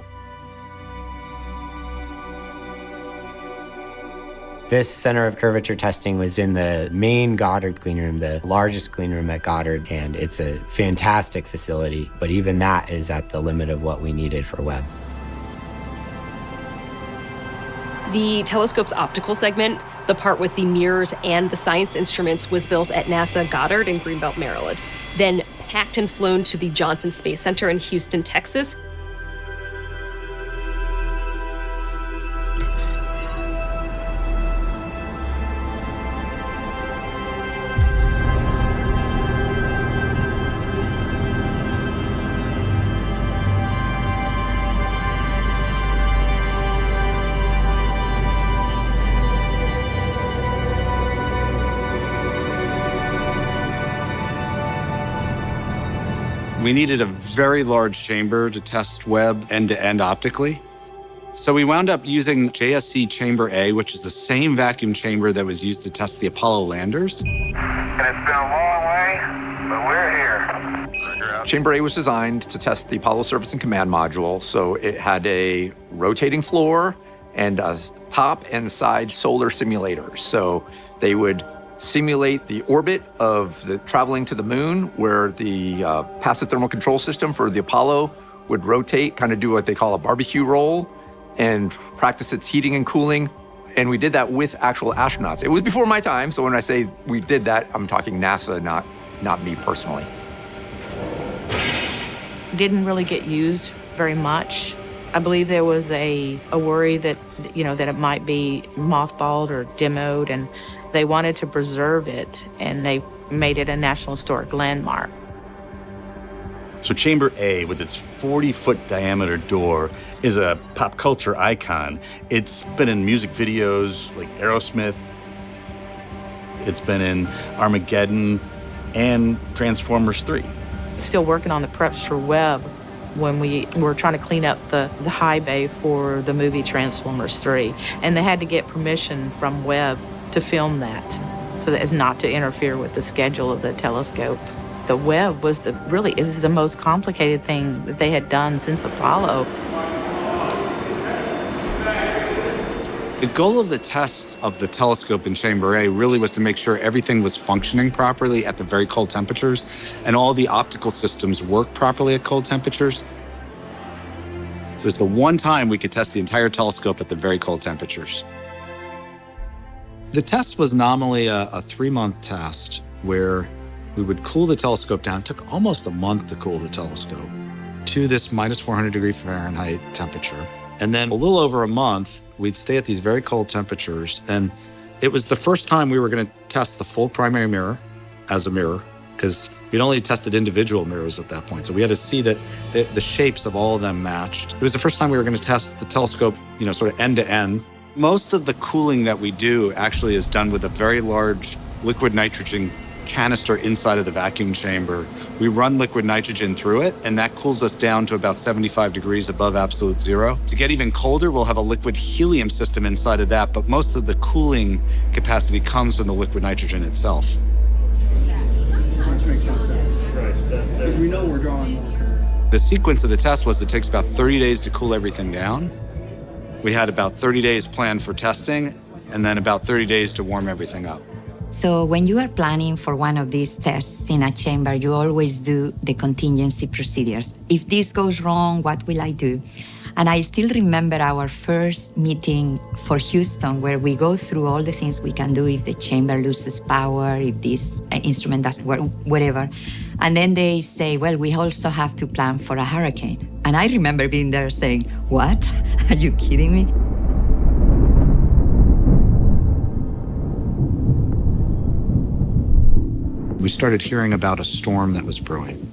This center of curvature testing was in the main Goddard clean room, the largest clean room at Goddard, and it's a fantastic facility, but even that is at the limit of what we needed for Webb. The telescope's optical segment, the part with the mirrors and the science instruments, was built at NASA Goddard in Greenbelt, Maryland, then packed and flown to the Johnson Space Center in Houston, Texas. We needed a very large chamber to test Webb end-to-end optically. So we wound up using JSC Chamber A, which is the same vacuum chamber that was used to test the Apollo landers. And it's been a long way, but we're here. Chamber A was designed to test the Apollo Service and Command Module, so it had a rotating floor and a top and side solar simulators. So they would simulate the orbit of the traveling to the moon, where the passive thermal control system for the Apollo would rotate, kind of do what they call a barbecue roll, and practice its heating and cooling. And we did that with actual astronauts. It was before my time, so when I say we did that, I'm talking NASA, not me personally. Didn't really get used very much. I believe there was a worry that, that it might be mothballed or demoed, and they wanted to preserve it, and they made it a National Historic Landmark. So Chamber A, with its 40-foot diameter door, is a pop culture icon. It's been in music videos like Aerosmith. It's been in Armageddon and Transformers 3. Still working on the preps for Webb when we were trying to clean up the high bay for the movie Transformers 3. And they had to get permission from Webb to film that, so that as not to interfere with the schedule of the telescope. The Webb was it was the most complicated thing that they had done since Apollo. The goal of the tests of the telescope in Chamber A really was to make sure everything was functioning properly at the very cold temperatures, and all the optical systems worked properly at cold temperatures. It was the one time we could test the entire telescope at the very cold temperatures. The test was nominally a 3-month test where we would cool the telescope down. It took almost a month to cool the telescope to this minus 400 degree Fahrenheit temperature. And then a little over a month, we'd stay at these very cold temperatures. And it was the first time we were going to test the full primary mirror as a mirror, because we'd only tested individual mirrors at that point. So we had to see that the shapes of all of them matched. It was the first time we were going to test the telescope, sort of end to end. Most of the cooling that we do actually is done with a very large liquid nitrogen canister inside of the vacuum chamber. We run liquid nitrogen through it, and that cools us down to about 75 degrees above absolute zero. To get even colder, we'll have a liquid helium system inside of that, but most of the cooling capacity comes from the liquid nitrogen itself. because we know we're drawing water. The sequence of the test was it takes about 30 days to cool everything down. We had about 30 days planned for testing, and then about 30 days to warm everything up. So when you are planning for one of these tests in a chamber, you always do the contingency procedures. If this goes wrong, what will I do? And I still remember our first meeting for Houston, where we go through all the things we can do if the chamber loses power, if this instrument doesn't work, whatever. And then they say, well, we also have to plan for a hurricane. And I remember being there saying, what? Are you kidding me? We started hearing about a storm that was brewing,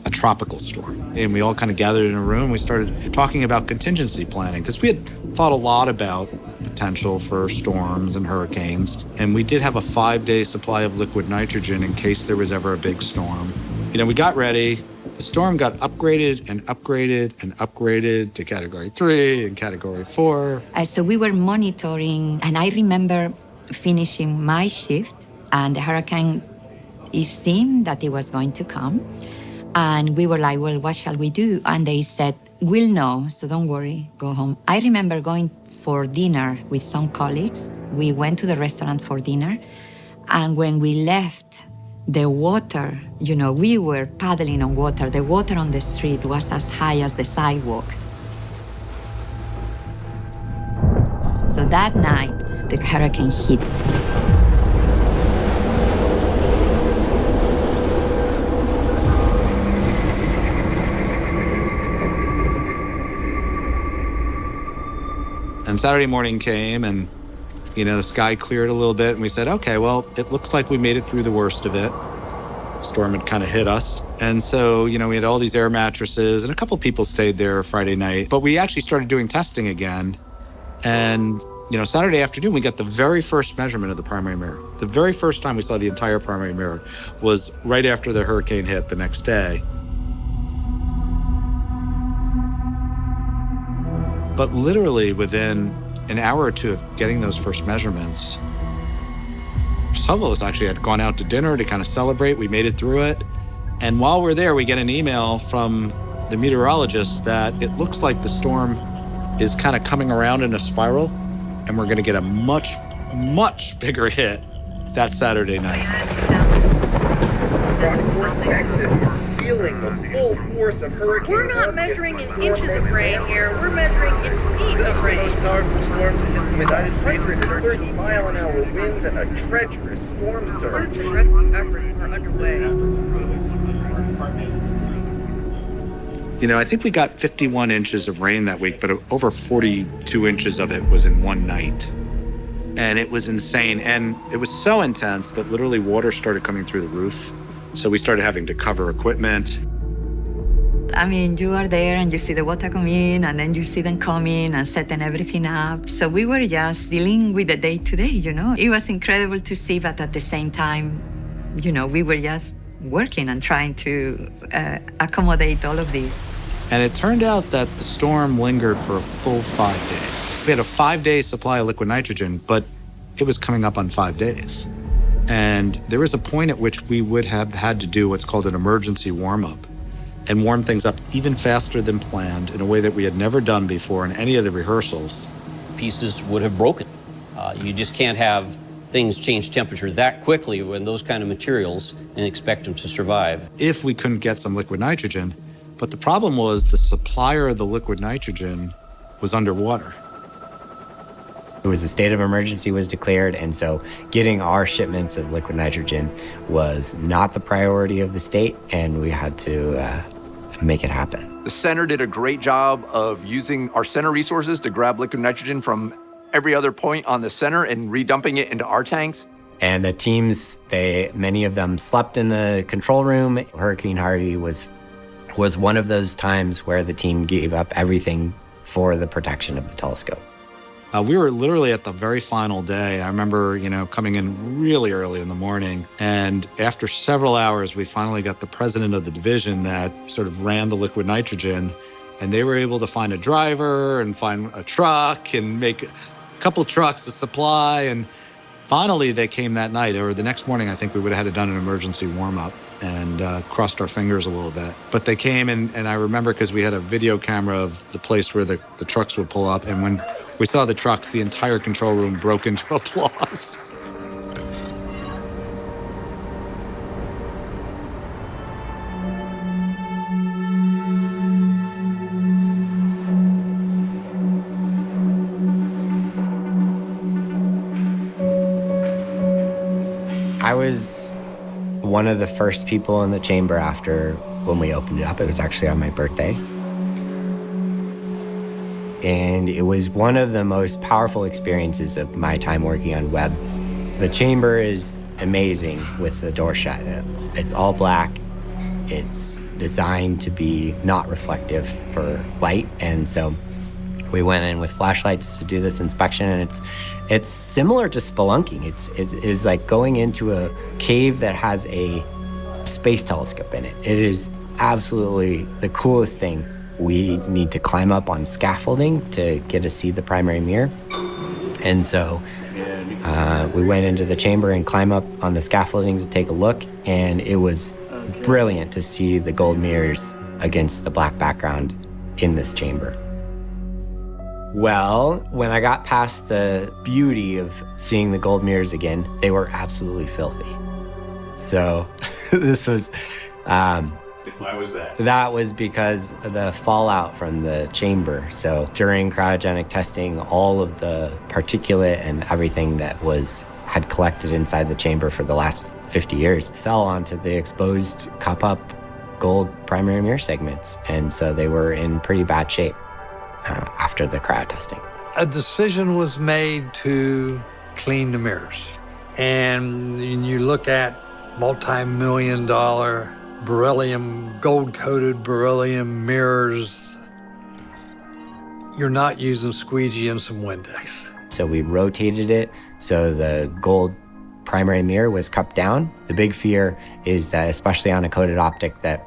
a tropical storm. And we all kind of gathered in a room. We started talking about contingency planning because we had thought a lot about potential for storms and hurricanes. And we did have a 5-day supply of liquid nitrogen in case there was ever a big storm. You know, we got ready. The storm got upgraded and upgraded and upgraded to Category 3 and Category 4. So we were monitoring, and I remember finishing my shift, and the hurricane, it seemed that it was going to come. And we were like, well, what shall we do? And they said, we'll know, so don't worry, go home. I remember going for dinner with some colleagues. We went to the restaurant for dinner. And when we left, the water, you know, we were paddling on water. The water on the street was as high as the sidewalk. So that night, the hurricane hit. And Saturday morning came and, you know, the sky cleared a little bit and we said, okay, well, it looks like we made it through the worst of it. The storm had kind of hit us. And so, you know, we had all these air mattresses and a couple people stayed there Friday night, but we actually started doing testing again. And, you know, Saturday afternoon, we got the very first measurement of the primary mirror. The very first time we saw the entire primary mirror was right after the hurricane hit the next day. But literally within an hour or two of getting those first measurements, some of us actually had gone out to dinner to kind of celebrate. We made it through it. And while we're there, we get an email from the meteorologist that it looks like the storm is kind of coming around in a spiral, and we're going to get a much, much bigger hit that Saturday night. Feeling the full force of hurricane. We're not measuring in inches of rain here. We're measuring in feet of rain. This is the most powerful storms in the United States. 130-mile-an-hour winds and a treacherous storm surge. Search and rescue efforts are underway. You know, I think we got 51 inches of rain that week, but over 42 inches of it was in one night. And it was insane. And it was so intense that literally water started coming through the roof. So we started having to cover equipment. I mean, you are there and you see the water come in, and then you see them coming and setting everything up. So we were just dealing with the day-to-day, you know. It was incredible to see, but at the same time, you know, we were just working and trying to accommodate all of this. And it turned out that the storm lingered for a full 5 days. We had a 5-day supply of liquid nitrogen, but it was coming up on 5 days. And there was a point at which we would have had to do what's called an emergency warm-up and warm things up even faster than planned in a way that we had never done before in any of the rehearsals. Pieces would have broken. You just can't have things change temperature that quickly when those kind of materials and expect them to survive. If we couldn't get some liquid nitrogen, but the problem was the supplier of the liquid nitrogen was underwater. It was a state of emergency was declared, and so getting our shipments of liquid nitrogen was not the priority of the state, and we had to make it happen. The center did a great job of using our center resources to grab liquid nitrogen from every other point on the center and redumping it into our tanks. And the teams, many of them slept in the control room. Hurricane Harvey was one of those times where the team gave up everything for the protection of the telescope. We were literally at the very final day. I remember, you know, coming in really early in the morning, and after several hours, we finally got the president of the division that sort of ran the liquid nitrogen, and they were able to find a driver and find a truck and make a couple trucks of supply. And finally, they came that night, or the next morning, I think we would have had to done an emergency warm-up. and crossed our fingers a little bit. But they came, and I remember because we had a video camera of the place where the trucks would pull up, and when we saw the trucks, the entire control room broke into applause. I was one of the first people in the chamber after when we opened it up. It was actually on my birthday. And it was one of the most powerful experiences of my time working on Webb. The chamber is amazing with the door shut. It's all black. It's designed to be not reflective for light. And so we went in with flashlights to do this inspection, and it's similar to spelunking. It's like going into a cave that has a space telescope in it. It is absolutely the coolest thing. We need to climb up on scaffolding to get to see the primary mirror. And so we went into the chamber and climbed up on the scaffolding to take a look, and it was brilliant to see the gold mirrors against the black background in this chamber. Well, when I got past the beauty of seeing the gold mirrors again, they were absolutely filthy. So this was... Why was that? That was because of the fallout from the chamber. So during cryogenic testing, all of the particulate and everything that had collected inside the chamber for the last 50 years fell onto the exposed cup-up gold primary mirror segments. And so they were in pretty bad shape after the cryo testing. A decision was made to clean the mirrors. And you look at multi-million-dollar beryllium, gold-coated beryllium mirrors. You're not using squeegee and some Windex. So we rotated it so the gold primary mirror was cupped down. The big fear is that, especially on a coated optic, that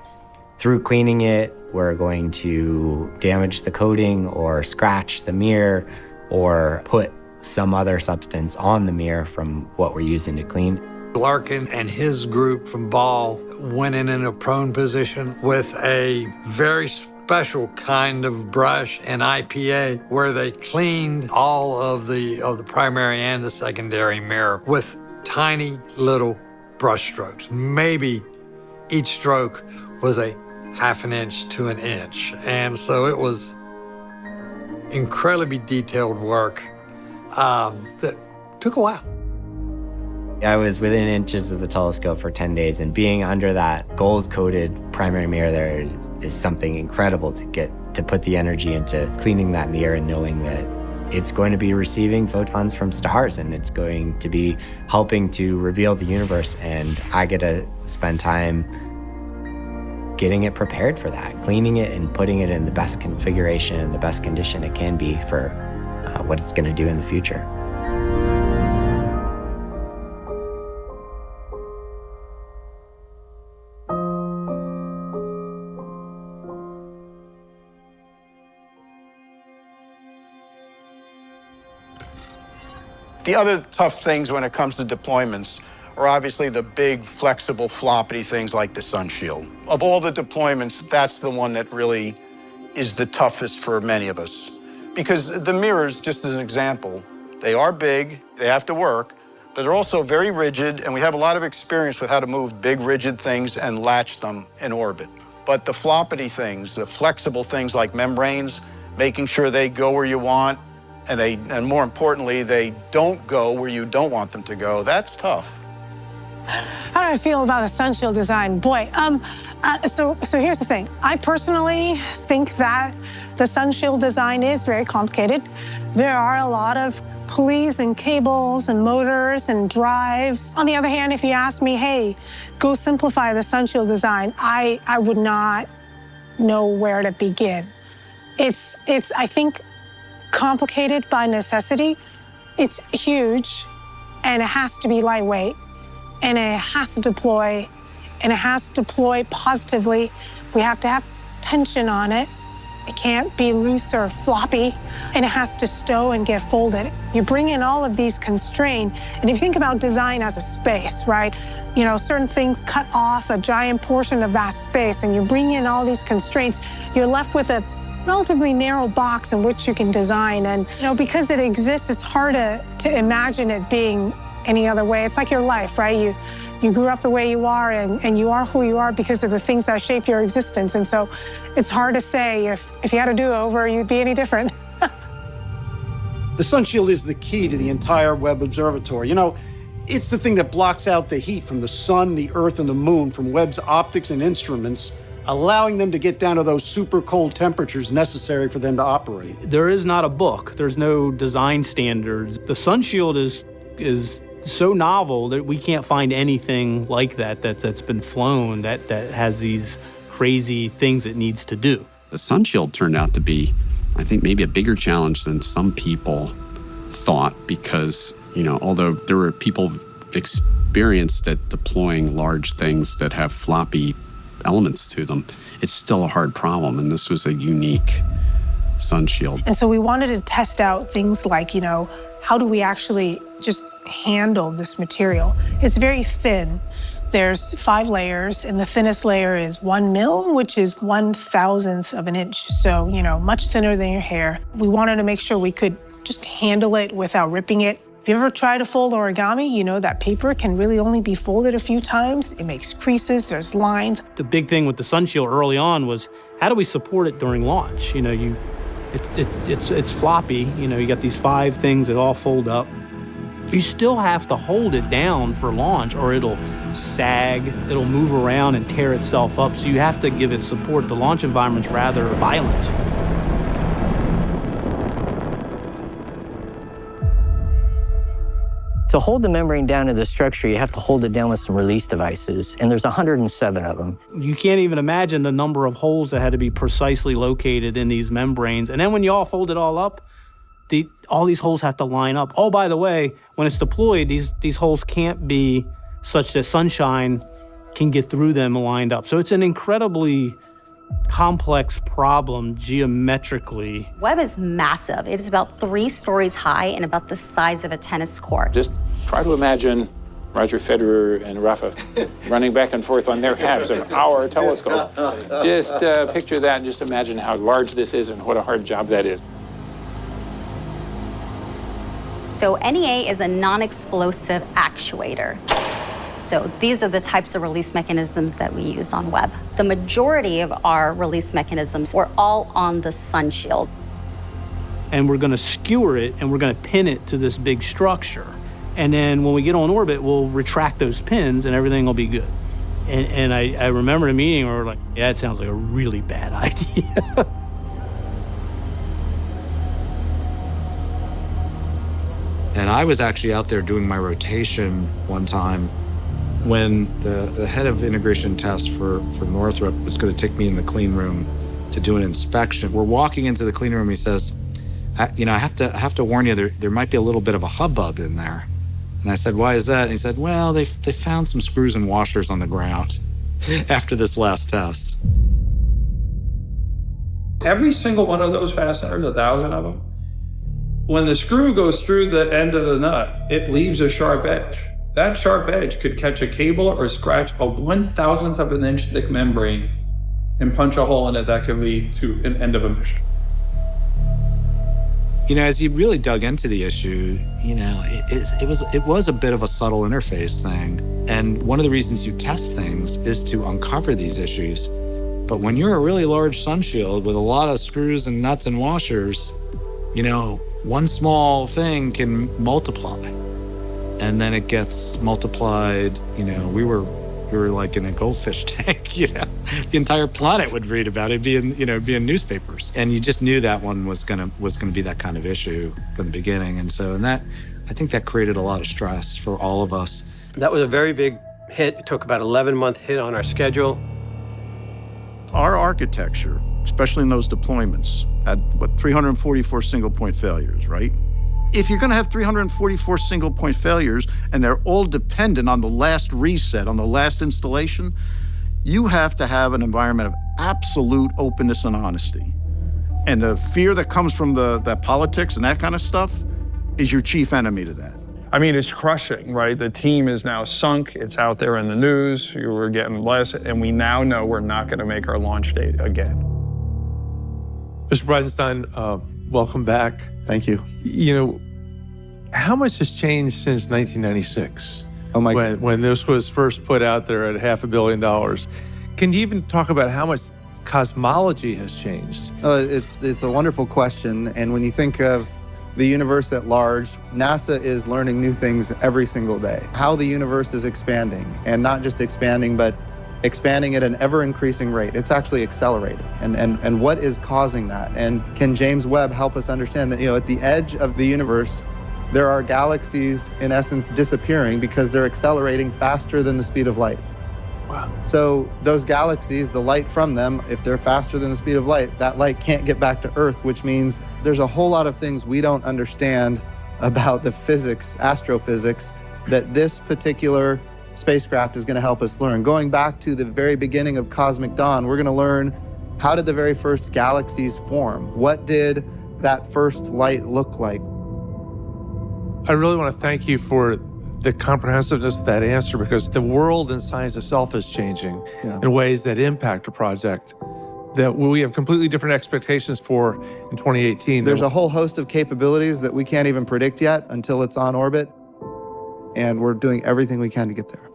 through cleaning it, we're going to damage the coating or scratch the mirror or put some other substance on the mirror from what we're using to clean. Larkin and his group from Ball went in a prone position with a very special kind of brush and IPA where they cleaned all of the primary and the secondary mirror with tiny little brush strokes. Maybe each stroke was a half an inch to an inch. And so it was incredibly detailed work that took a while. I was within inches of the telescope for 10 days, and being under that gold-coated primary mirror there is something incredible to put the energy into cleaning that mirror and knowing that it's going to be receiving photons from stars and it's going to be helping to reveal the universe, and I get to spend time getting it prepared for that, cleaning it and putting it in the best configuration and the best condition it can be for what it's going to do in the future. The other tough things when it comes to deployments are obviously the big, flexible, floppy things like the sun shield. Of all the deployments, that's the one that really is the toughest for many of us. Because the mirrors, just as an example, they are big, they have to work, but they're also very rigid, and we have a lot of experience with how to move big, rigid things and latch them in orbit. But the floppity things, the flexible things like membranes, making sure they go where you want, and more importantly, they don't go where you don't want them to go, that's tough. How do I feel about the sunshield design? Boy, so here's the thing. I personally think that the sunshield design is very complicated. There are a lot of pulleys and cables and motors and drives. On the other hand, if you ask me, hey, go simplify the sunshield design, I would not know where to begin. It's I think, complicated by necessity. It's huge, and it has to be lightweight, and it has to deploy, and it has to deploy positively. We have to have tension on it, It can't be loose or floppy, and it has to stow and get folded. You bring in all of these constraints, and if you think about design as a space, right? You know, certain things cut off a giant portion of that space, and you bring in all these constraints, you're left with a relatively narrow box in which you can design. And, you know, because it exists, it's hard to imagine it being any other way. It's like your life, right? You grew up the way you are, and you are who you are because of the things that shape your existence. And so it's hard to say if you had a do-over, you'd be any different. The sun shield is the key to the entire Webb Observatory. You know, it's the thing that blocks out the heat from the sun, the earth, and the moon from Webb's optics and instruments, allowing them to get down to those super cold temperatures necessary for them to operate. There is not a book. There's no design standards. The sun shield is so novel that we can't find anything like that's been flown that has these crazy things it needs to do. The sun shield turned out to be, I think, maybe a bigger challenge than some people thought because, you know, although there were people experienced at deploying large things that have floppy elements to them, it's still a hard problem, and this was a unique sun shield. And so we wanted to test out things like, you know, how do we actually just handle this material? It's very thin. There's 5 layers, and the thinnest layer is 1 mil, which is 1/1000th of an inch. So, you know, much thinner than your hair. We wanted to make sure we could just handle it without ripping it. If you ever try to fold origami, you know that paper can really only be folded a few times. It makes creases, there's lines. The big thing with the sun shield early on was how do we support it during launch? You know, it's floppy. You know, you got these 5 things that all fold up. You still have to hold it down for launch or it'll sag, it'll move around and tear itself up. So you have to give it support. The launch environment's rather violent. To hold the membrane down to the structure, you have to hold it down with some release devices, and there's 107 of them. You can't even imagine the number of holes that had to be precisely located in these membranes. And then when you all fold it all up, all these holes have to line up. Oh, by the way, when it's deployed, these holes can't be such that sunshine can get through them lined up. So it's an incredibly complex problem geometrically. Webb is massive. It is about 3 stories high and about the size of a tennis court. Just try to imagine Roger Federer and Rafa running back and forth on their halves of our telescope. Just picture that and just imagine how large this is and what a hard job that is. So NEA is a non-explosive actuator. So these are the types of release mechanisms that we use on Webb. The majority of our release mechanisms were all on the sun shield. And we're going to skewer it and we're going to pin it to this big structure. And then when we get on orbit, we'll retract those pins and everything will be good. And I remember a meeting where we're like, yeah, it sounds like a really bad idea. And I was actually out there doing my rotation one time when the head of integration test for Northrop was going to take me in the clean room to do an inspection. We're walking into the clean room. He says, you know, I have to warn you, there might be a little bit of a hubbub in there. And I said, why is that? And he said, well, they found some screws and washers on the ground after this last test. Every single one of those fasteners, 1,000 of them, when the screw goes through the end of the nut, it leaves a sharp edge. That sharp edge could catch a cable or scratch a 1/1000th of an inch thick membrane and punch a hole in it that could lead to an end of a mission. You know, as you really dug into the issue, you know, it was a bit of a subtle interface thing. And one of the reasons you test things is to uncover these issues. But when you're a really large sun shield with a lot of screws and nuts and washers, you know, one small thing can multiply. And then it gets multiplied, you know, we were like in a goldfish tank, you know. The entire planet would read about it, be in newspapers. And you just knew that one was gonna be that kind of issue from the beginning. And that, I think that created a lot of stress for all of us. That was a very big hit. It took about 11-month hit on our schedule. Our architecture, especially in those deployments, had 344 single point failures, right? If you're gonna have 344 single point failures and they're all dependent on the last reset, on the last installation, you have to have an environment of absolute openness and honesty. And the fear that comes from that politics and that kind of stuff is your chief enemy to that. I mean, it's crushing, right? The team is now sunk. It's out there in the news. We're getting less, and we now know we're not going to make our launch date again. Mr. Bridenstine, welcome back. Thank you. You know, how much has changed since 1996? Oh my God. When this was first put out there at $500 million. Can you even talk about how much cosmology has changed? It's a wonderful question. And when you think of the universe at large, NASA is learning new things every single day. How the universe is expanding, and not just expanding, but expanding at an ever-increasing rate. It's actually accelerating. And what is causing that? And can James Webb help us understand that, at the edge of the universe, there are galaxies, in essence, disappearing because they're accelerating faster than the speed of light. Wow. So those galaxies, the light from them, if they're faster than the speed of light, that light can't get back to Earth, which means there's a whole lot of things we don't understand about the physics, astrophysics, that this particular spacecraft is going to help us learn. Going back to the very beginning of Cosmic Dawn, we're going to learn, how did the very first galaxies form? What did that first light look like? I really want to thank you for the comprehensiveness of that answer, because the world and science itself is changing in ways that impact a project that we have completely different expectations for in 2018. There's a whole host of capabilities that we can't even predict yet until it's on orbit, and we're doing everything we can to get there.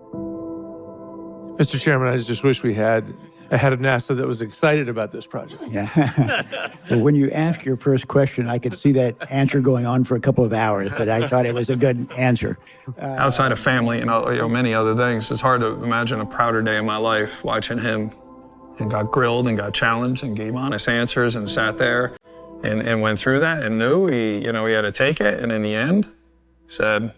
Mr. Chairman, I just wish we had a head of NASA that was excited about this project. Yeah. Well, when you asked your first question, I could see that answer going on for a couple of hours, but I thought it was a good answer. Outside of family and many other things, it's hard to imagine a prouder day in my life watching him, and got grilled and got challenged and gave honest answers and sat there and went through that and knew he had to take it, and in the end said,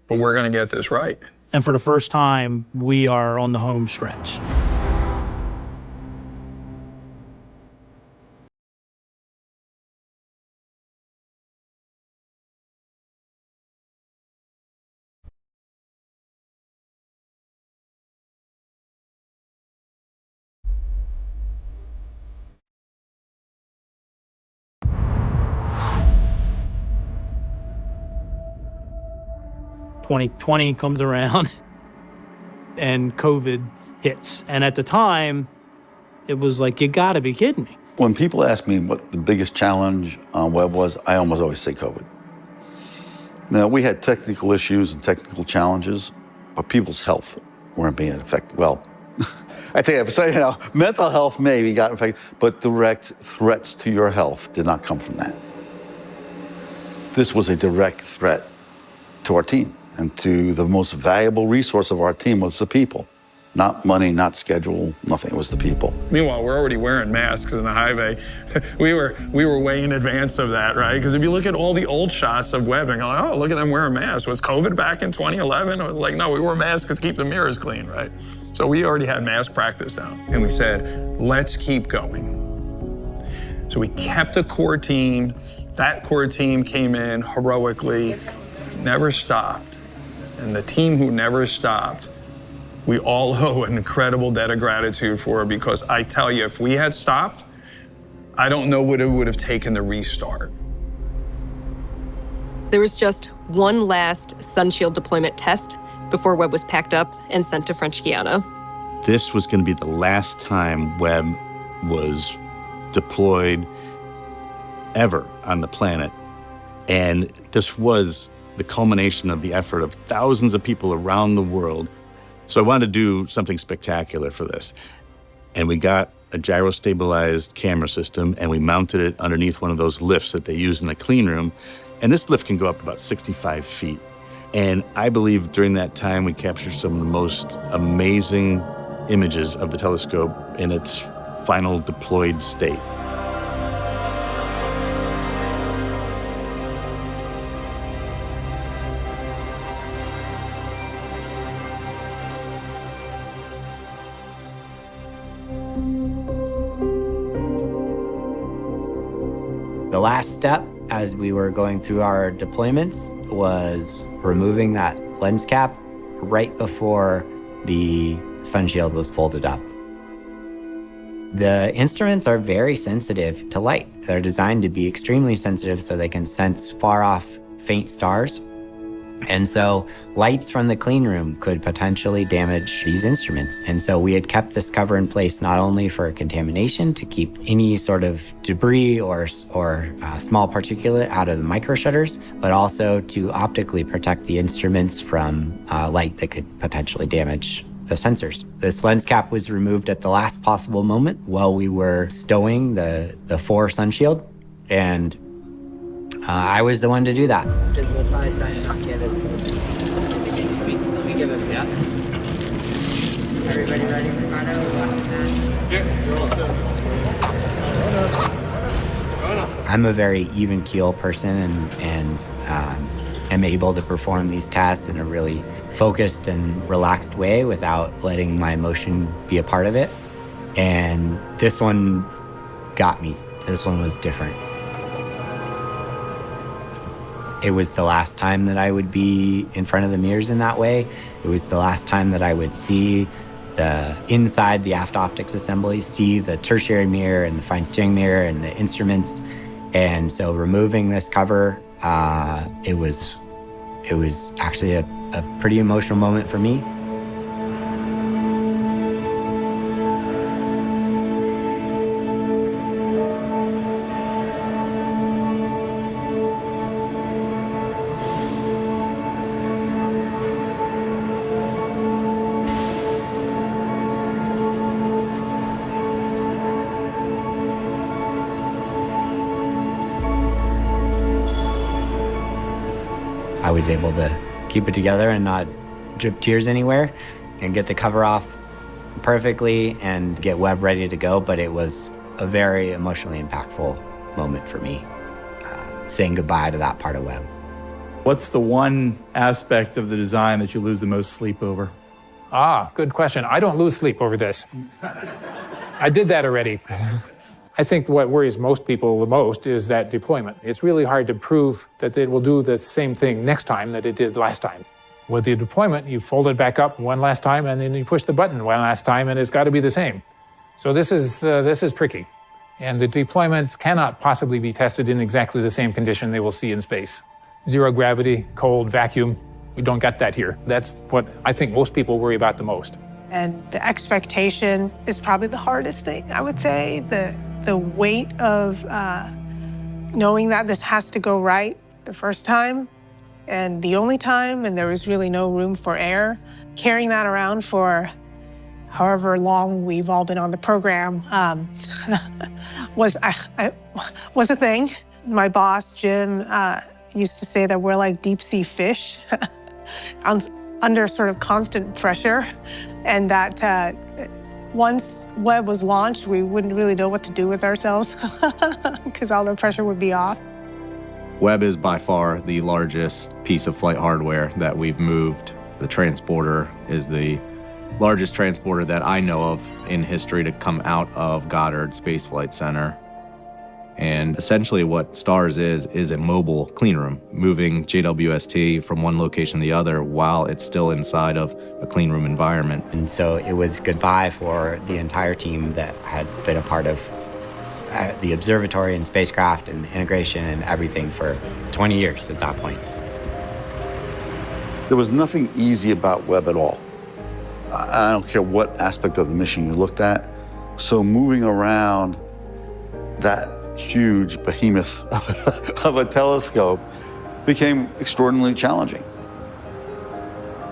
but we're going to get this right. And for the first time, we are on the home stretch. $2020 comes around and COVID hits. And at the time, it was like, you gotta be kidding me. When people ask me what the biggest challenge on Webb was, I almost always say COVID. Now, we had technical issues and technical challenges, but people's health weren't being affected. Well, I tell you, mental health maybe got affected, but direct threats to your health did not come from that. This was a direct threat to our team. And to the most valuable resource of our team was the people. Not money, not schedule, nothing. It was the people. Meanwhile, we're already wearing masks in the high bay. we were way in advance of that, right? Because if you look at all the old shots of Webb and go, oh, look at them wearing masks. Was COVID back in 2011? It was like, no, we wore masks to keep the mirrors clean, right? So we already had mask practice down. And we said, let's keep going. So we kept a core team. That core team came in heroically, never stopped. And the team who never stopped, we all owe an incredible debt of gratitude for, because I tell you, if we had stopped, I don't know what it would have taken to restart. There was just one last Sunshield deployment test before Webb was packed up and sent to French Guiana. This was going to be the last time Webb was deployed ever on the planet. And this was the culmination of the effort of thousands of people around the world. So I wanted to do something spectacular for this. And we got a gyro-stabilized camera system, and we mounted it underneath one of those lifts that they use in the clean room. And this lift can go up to about 65 feet. And I believe during that time, we captured some of the most amazing images of the telescope in its final deployed state. The last step as we were going through our deployments was removing that lens cap right before the sun shield was folded up. The instruments are very sensitive to light. They're designed to be extremely sensitive so they can sense far off faint stars. And so lights from the clean room could potentially damage these instruments. And so we had kept this cover in place not only for contamination to keep any sort of debris or small particulate out of the micro shutters, but also to optically protect the instruments from light that could potentially damage the sensors. This lens cap was removed at the last possible moment while we were stowing the 4 sunshield, and I was the one to do that. Everybody ready for Carno? I'm a very even keel person and am able to perform these tasks in a really focused and relaxed way without letting my emotion be a part of it. And this one got me. This one was different. It was the last time that I would be in front of the mirrors in that way. It was the last time that I would see the inside the aft optics assembly, see the tertiary mirror and the fine steering mirror and the instruments. And so removing this cover, it was actually a pretty emotional moment for me. I was able to keep it together and not drip tears anywhere and get the cover off perfectly and get Webb ready to go, but it was a very emotionally impactful moment for me, saying goodbye to that part of Webb. What's the one aspect of the design that you lose the most sleep over? Good question. I don't lose sleep over this. I did that already. I think what worries most people the most is that deployment. It's really hard to prove that it will do the same thing next time that it did last time. With the deployment, you fold it back up one last time, and then you push the button one last time, and it's got to be the same. So this is tricky. And the deployments cannot possibly be tested in exactly the same condition they will see in space. Zero gravity, cold, vacuum, we don't got that here. That's what I think most people worry about the most. And the expectation is probably the hardest thing, I would say. The weight of knowing that this has to go right the first time and the only time, and there was really no room for error. Carrying that around for however long we've all been on the program was a thing. My boss, Jim, used to say that we're like deep sea fish under sort of constant pressure, and that once Webb was launched, we wouldn't really know what to do with ourselves because all the pressure would be off. Webb is by far the largest piece of flight hardware that we've moved. The transporter is the largest transporter that I know of in history to come out of Goddard Space Flight Center. And essentially what STARS is a mobile cleanroom, moving JWST from one location to the other while it's still inside of a cleanroom environment. And so it was goodbye for the entire team that had been a part of the observatory and spacecraft and integration and everything for 20 years at that point. There was nothing easy about Webb at all. I don't care what aspect of the mission you looked at. So moving around that huge behemoth of a telescope became extraordinarily challenging.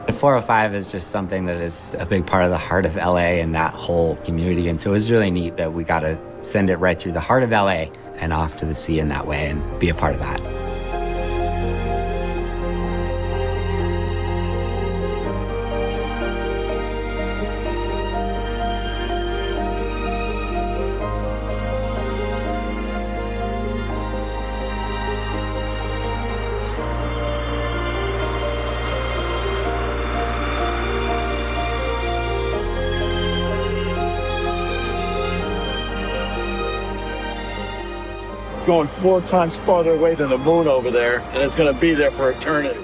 The 405 is just something that is a big part of the heart of LA and that whole community. And so it was really neat that we got to send it right through the heart of LA and off to the sea in that way and be a part of that. It's going 4 times farther away than the moon over there, and it's going to be there for eternity.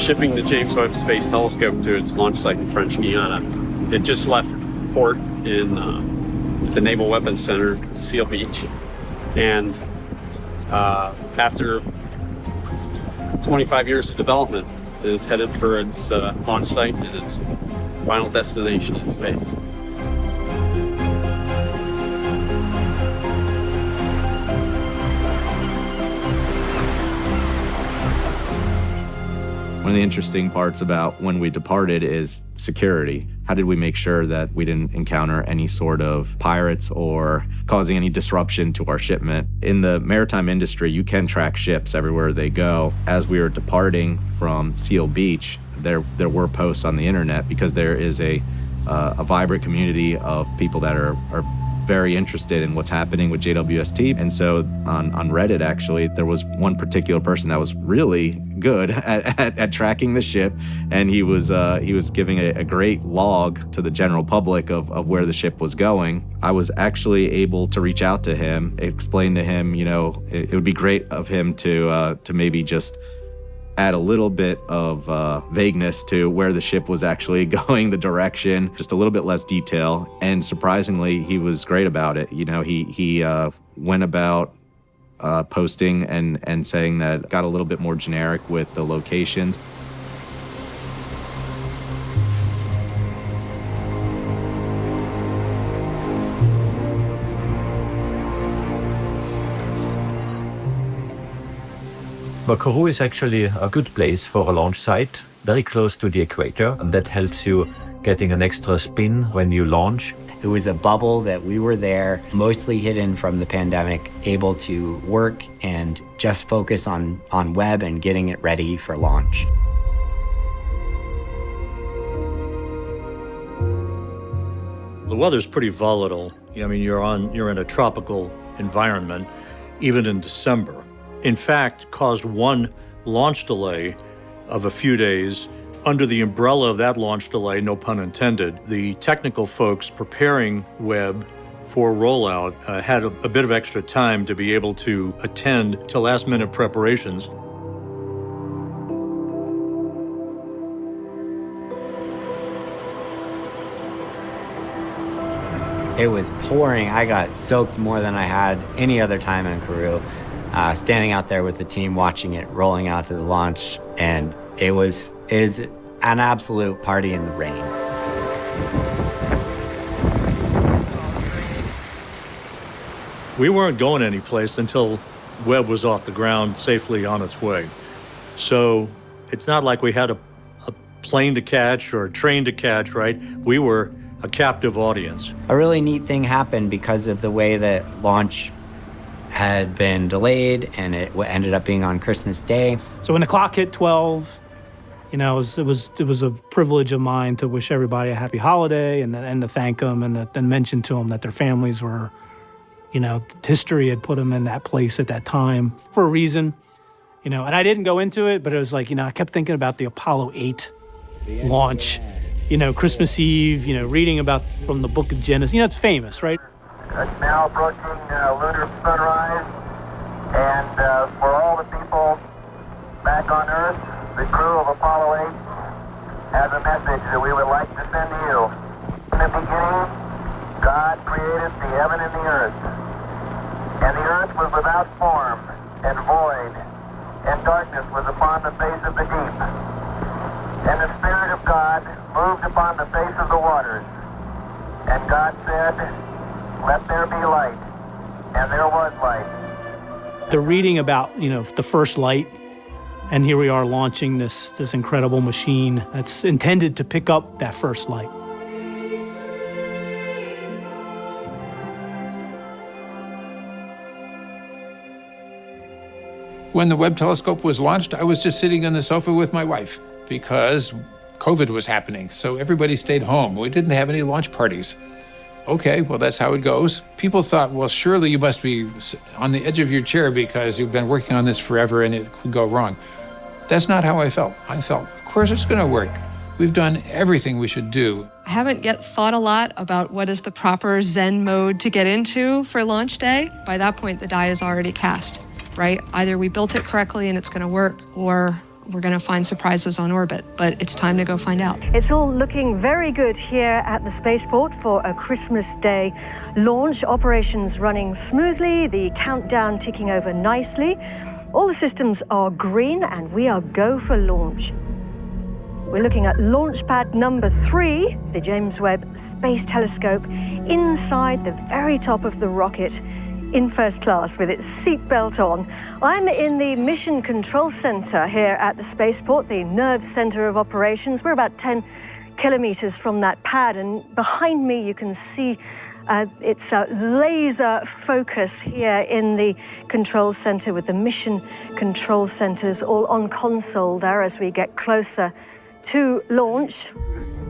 shipping the James Webb Space Telescope to its launch site in French Guiana. It just left port in the Naval Weapons Center, Seal Beach. And after 25 years of development, it's headed for its launch site and its final destination in space. One of the interesting parts about when we departed is security. How did we make sure that we didn't encounter any sort of pirates or causing any disruption to our shipment? In the maritime industry, you can track ships everywhere they go. As we were departing from Seal Beach, there were posts on the internet because there is a vibrant community of people that are very interested in what's happening with JWST. And so on Reddit, actually, there was one particular person that was really good at tracking the ship. And he was giving a great log to the general public of where the ship was going. I was actually able to reach out to him, explain to him, it would be great of him to maybe just add a little bit of vagueness to where the ship was actually going, the direction, just a little bit less detail. And surprisingly, he was great about it. He went about posting and saying that got a little bit more generic with the locations. But Kourou is actually a good place for a launch site, very close to the equator, and that helps you getting an extra spin when you launch. It was a bubble that we were there, mostly hidden from the pandemic, able to work and just focus on Webb and getting it ready for launch. The weather's pretty volatile. I mean, you're in a tropical environment, even in December. In fact, caused one launch delay of a few days. Under the umbrella of that launch delay, no pun intended, the technical folks preparing Webb for rollout had a bit of extra time to be able to attend to last-minute preparations. It was pouring. I got soaked more than I had any other time in Kourou. Standing out there with the team, watching it rolling out to the launch, and it is an absolute party in the rain. We weren't going anyplace until Webb was off the ground safely on its way. So it's not like we had a plane to catch or a train to catch, right? We were a captive audience. A really neat thing happened because of the way that launch had been delayed, and it ended up being on Christmas Day. So when the clock hit 12, it was a privilege of mine to wish everybody a happy holiday and to thank them and then mention to them that their families were, history had put them in that place at that time for a reason, and I didn't go into it, but it was like, I kept thinking about the Apollo 8 launch, Christmas Eve, reading about from the book of Genesis. It's famous, right? It's now approaching lunar sunrise, and for all the people back on Earth, the crew of Apollo 8 has a message that we would like to send to you. In the beginning, God created the heaven and the earth, and the earth was without form and void, and darkness was upon the face of the deep. And the Spirit of God moved upon the face of the waters, and God said, "Let there be light," and there was light. They're reading about, the first light, and here we are launching this incredible machine that's intended to pick up that first light. When the Webb telescope was launched, I was just sitting on the sofa with my wife because COVID was happening, so everybody stayed home. We didn't have any launch parties. Okay, well, that's how it goes. People thought, well, surely you must be on the edge of your chair because you've been working on this forever and it could go wrong. That's not how I felt. I felt, of course it's going to work. We've done everything we should do. I haven't yet thought a lot about what is the proper Zen mode to get into for launch day. By that point, the die is already cast, right? Either we built it correctly and it's going to work, or we're going to find surprises on orbit, but it's time to go find out. It's all looking very good here at the spaceport for a Christmas Day launch. Operations running smoothly, the countdown ticking over nicely. All the systems are green and we are go for launch. We're looking at launch pad number 3, the James Webb Space Telescope, inside the very top of the rocket in first class with its seatbelt on. I'm in the Mission Control Center here at the spaceport, the nerve center of operations. We're about 10 kilometers from that pad, and behind me you can see it's a laser focus here in the control center with the mission control centers all on console there as we get closer to launch.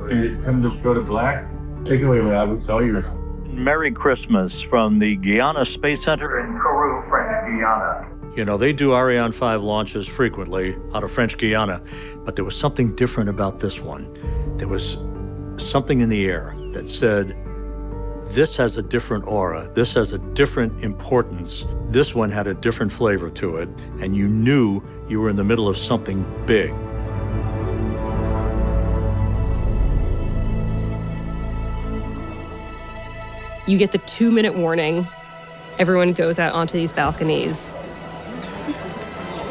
Can just go to black? Take away what I would tell you. Merry Christmas from the Guyana Space Center in Kourou, French Guiana. You know, they do Ariane 5 launches frequently out of French Guiana, but there was something different about this one. There was something in the air that said, this has a different aura, this has a different importance, this one had a different flavor to it, and you knew you were in the middle of something big. You get the 2-minute warning. Everyone goes out onto these balconies.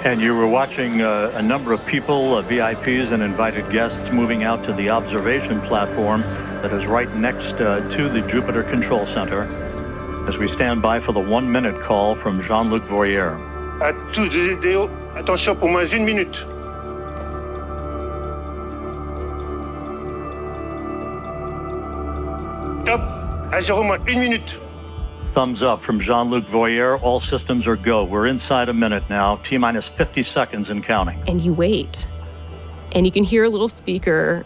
And you were watching a number of people, VIPs and invited guests, moving out to the observation platform that is right next to the Jupiter Control Center as we stand by for the 1-minute call from Jean-Luc Voyer. À tous les DO, attention pour moins 1 minute. Top, à 0 moins 1 minute. Thumbs up from Jean-Luc Voyer. All systems are go. We're inside a minute now. T-minus 50 seconds and counting. And you wait. And you can hear a little speaker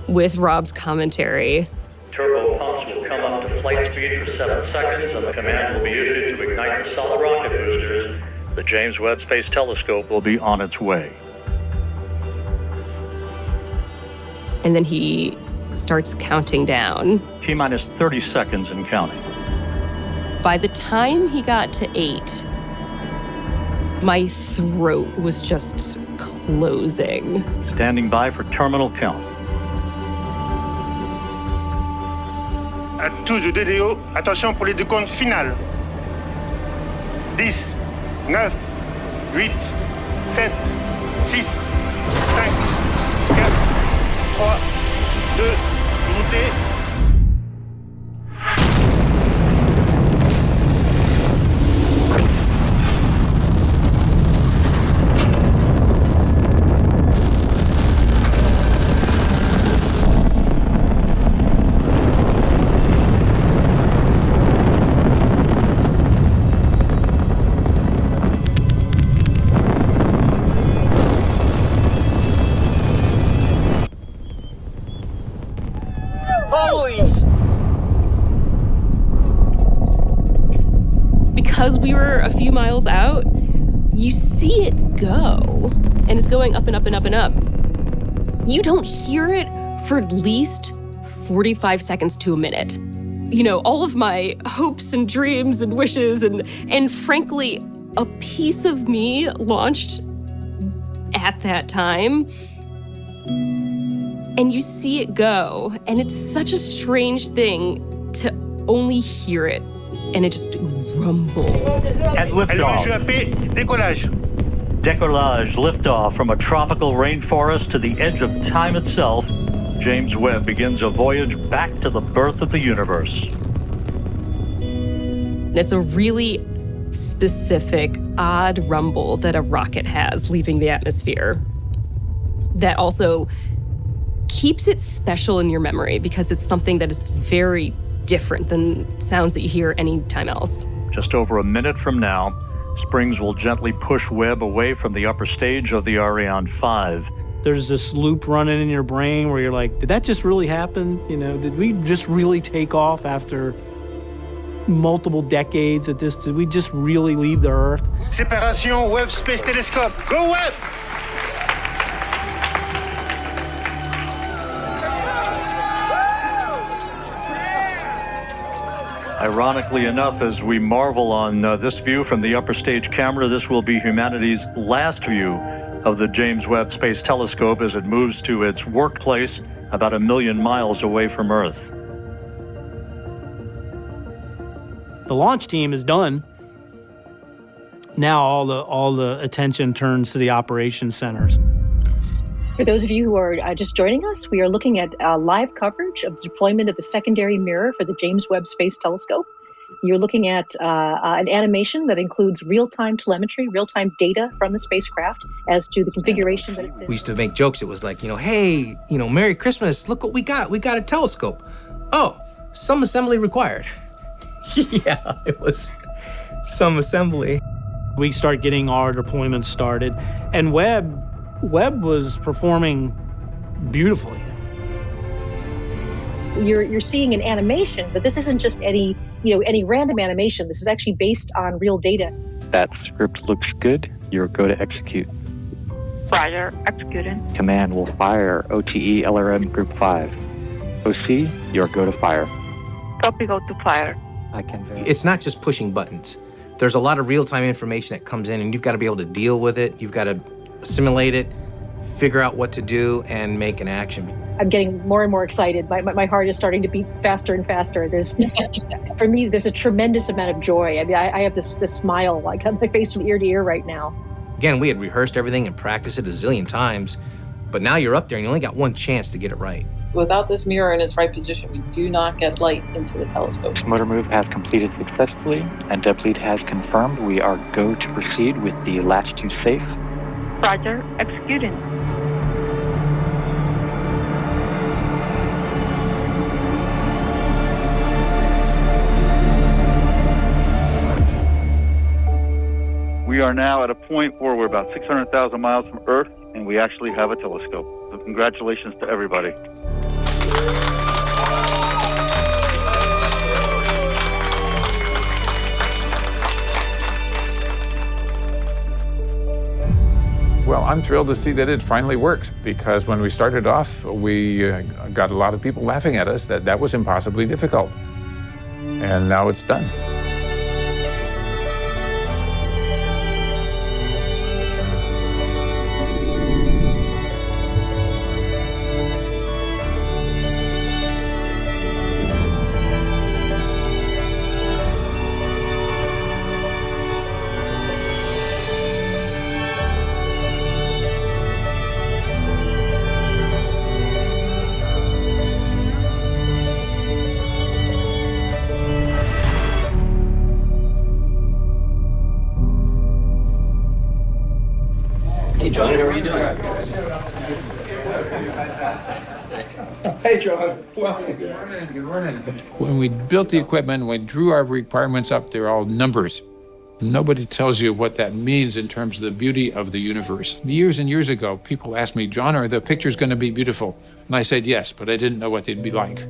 with Rob's commentary. Turbo pumps will come up to flight speed for 7 seconds, and the command will be issued to ignite the solid rocket boosters. The James Webb Space Telescope will be on its way. And then he starts counting down. T-minus 30 seconds and counting. By the time he got to 8, my throat was just closing. Standing by for terminal count. À tous de DDO, attention pour les décomptes finales. 10, 9, 8, 7, 6, 5, 4, 3, 2, montez. Because we were a few miles out, you see it go, and it's going up and up and up and up. You don't hear it for at least 45 seconds to a minute. You know, all of my hopes and dreams and wishes and frankly, a piece of me launched at that time. And you see it go, and it's such a strange thing to only hear it, and it just rumbles. And liftoff. Décollage. Décollage, liftoff from a tropical rainforest to the edge of time itself. James Webb begins a voyage back to the birth of the universe. It's a really specific, odd rumble that a rocket has leaving the atmosphere that also keeps it special in your memory because it's something that is very different than sounds that you hear anytime else. Just over a minute from now, Springs will gently push Webb away from the upper stage of the Ariane 5. There's this loop running in your brain where you're like, did that just really happen? You know, did we just really take off after multiple decades at this? Did we just really leave the Earth? Séparation Webb Space Telescope. Go Webb! Ironically enough, as we marvel on this view from the upper stage camera, this will be humanity's last view of the James Webb Space Telescope as it moves to its workplace about 1 million miles away from Earth. The launch team is done. Now all the attention turns to the operations centers. For those of you who are just joining us, we are looking at live coverage of the deployment of the secondary mirror for the James Webb Space Telescope. You're looking at an animation that includes real-time telemetry, real-time data from the spacecraft as to the configuration that it's in. We used to make jokes. It was like, hey, Merry Christmas. Look what we got. We got a telescope. Oh, some assembly required. Yeah, it was some assembly. We start getting our deployments started, and Webb was performing beautifully. You're seeing an animation, but this isn't just any random animation. This is actually based on real data. That script looks good. You're go to execute. Roger, executing. Command will fire OTE LRM Group 5. OC, you're go to fire. Copy, go to fire. It's not just pushing buttons. There's a lot of real-time information that comes in, and you've got to be able to deal with it. You've got to assimilate it, figure out what to do, and make an action. I'm getting more and more excited. My heart is starting to beat faster and faster. For me, there's a tremendous amount of joy. I mean, I have this smile like on my face from ear to ear right now. Again, we had rehearsed everything and practiced it a zillion times, but now you're up there and you only got one chance to get it right. Without this mirror in its right position, we do not get light into the telescope. Motor move has completed successfully, and Deplead has confirmed we are go to proceed with the last two safe. Roger, executing. We are now at a point where we're about 600,000 miles from Earth, and we actually have a telescope. So congratulations to everybody. Well, I'm thrilled to see that it finally works, because when we started off, we got a lot of people laughing at us that was impossibly difficult. And now it's done. Hey, John, how are you doing? Hey, John. Well, good morning. When we built the equipment, we drew our requirements up, they're all numbers. Nobody tells you what that means in terms of the beauty of the universe. Years and years ago, people asked me, John, are the pictures going to be beautiful? And I said yes, but I didn't know what they'd be like.